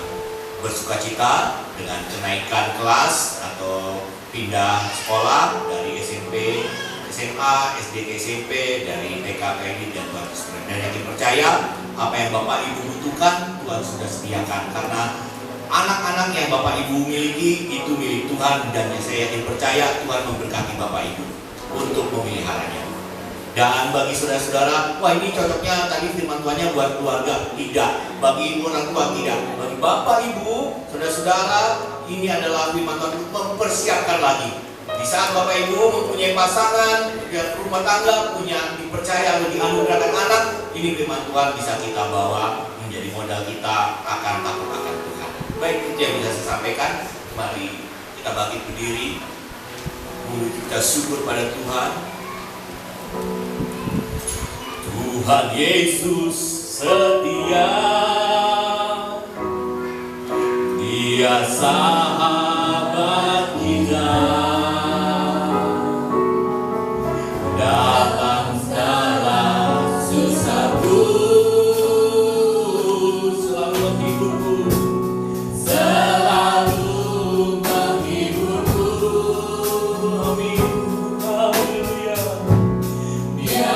bersukacita dengan kenaikan kelas atau pindah sekolah dari SMP, SMA, SD ke SMP, dari TK ke SD, dan Tuhan Yesus. Dan yakin percaya apa yang Bapak Ibu butuhkan Tuhan sudah sediakan, karena anak-anak yang Bapak Ibu miliki itu milik Tuhan, dan saya yakin percaya Tuhan memberkati Bapak Ibu untuk memeliharanya. Dan bagi saudara-saudara, wah ini cocoknya tadi firman Tuhannya buat keluarga, tidak. Bagi orang tua tidak. Bagi Bapak Ibu, saudara-saudara, ini adalah firman Tuhan untuk mempersiapkan lagi. Di saat Bapak Ibu mempunyai pasangan, rumah tangga, punya dipercaya lebih anugerahkan anak, ini firman Tuhan bisa kita bawa menjadi modal kita akan takut akan Tuhan. Baik, itu yang bisa saya sampaikan. Mari kita bangkit berdiri, kita syukur pada Tuhan. Tuhan Yesus setia, Dia sahabat kita, dalam segala susahku selalu menghiburku, selalu menghiburku. Amin, haleluya. Dia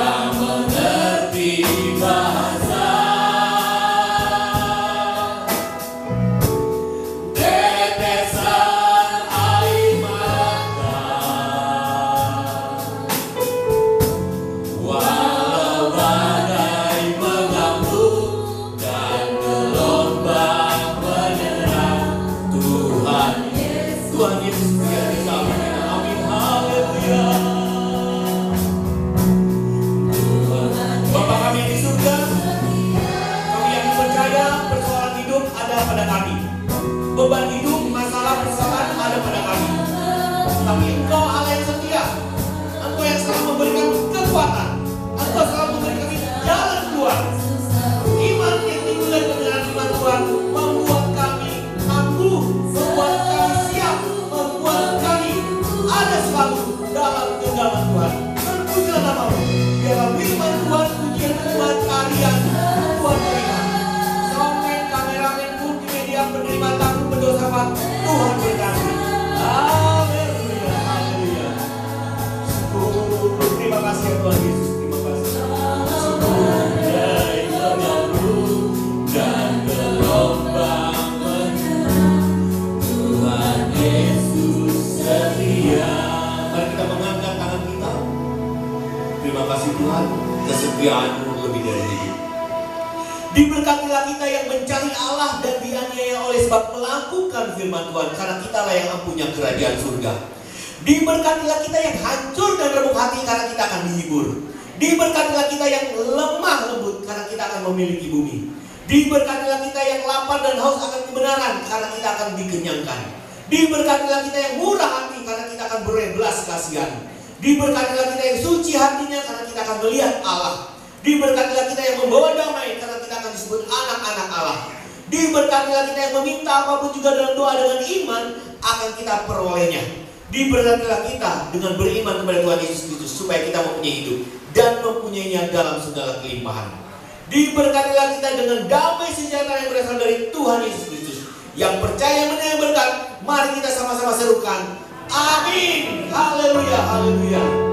biarlah firman Tuhan, pujian Tuhan, tarian Tuhan terima. Soundman, kameramen, multimedia, penerima tamu, pendosa, Tuhan berkati. Haleluya, haleluya. Terima kasih ya Tuhan Yesus, terima kasih. Dari menabur dan gelombang menuju, Tuhan Yesus setia. Mari kita mengangkat tangan kita. Terima kasih Tuhan, kesetiaan-Mu lebih dari hidup. Diberkatilah kita yang mencari Allah dan dianiaya oleh sebab melakukan firman Tuhan, karena kitalah yang punya kerajaan surga. Diberkatilah kita yang hancur dan remuk hati, karena kita akan dihibur. Diberkatilah kita yang lemah lembut, karena kita akan memiliki bumi. Diberkatilah kita yang lapar dan haus akan kebenaran, karena kita akan dikenyangkan. Diberkatilah kita yang murah hati, karena kita akan beroleh belas kasihan. Diberkatilah kita yang suci hatinya, karena kita akan melihat Allah. Diberkatilah kita yang membawa damai, karena kita akan disebut anak-anak Allah. Diberkatilah kita yang meminta apapun juga dalam doa dengan iman, akan kita perolehnya. Diberkatilah kita dengan beriman kepada Tuhan Yesus Kristus, supaya kita mempunyai hidup dan mempunyainya dalam segala kelimpahan. Diberkatilah kita dengan damai sejahtera yang berasal dari Tuhan Yesus Kristus. Yang percaya menerima berkat, mari kita sama-sama serukan. Amin. Haleluya, haleluya.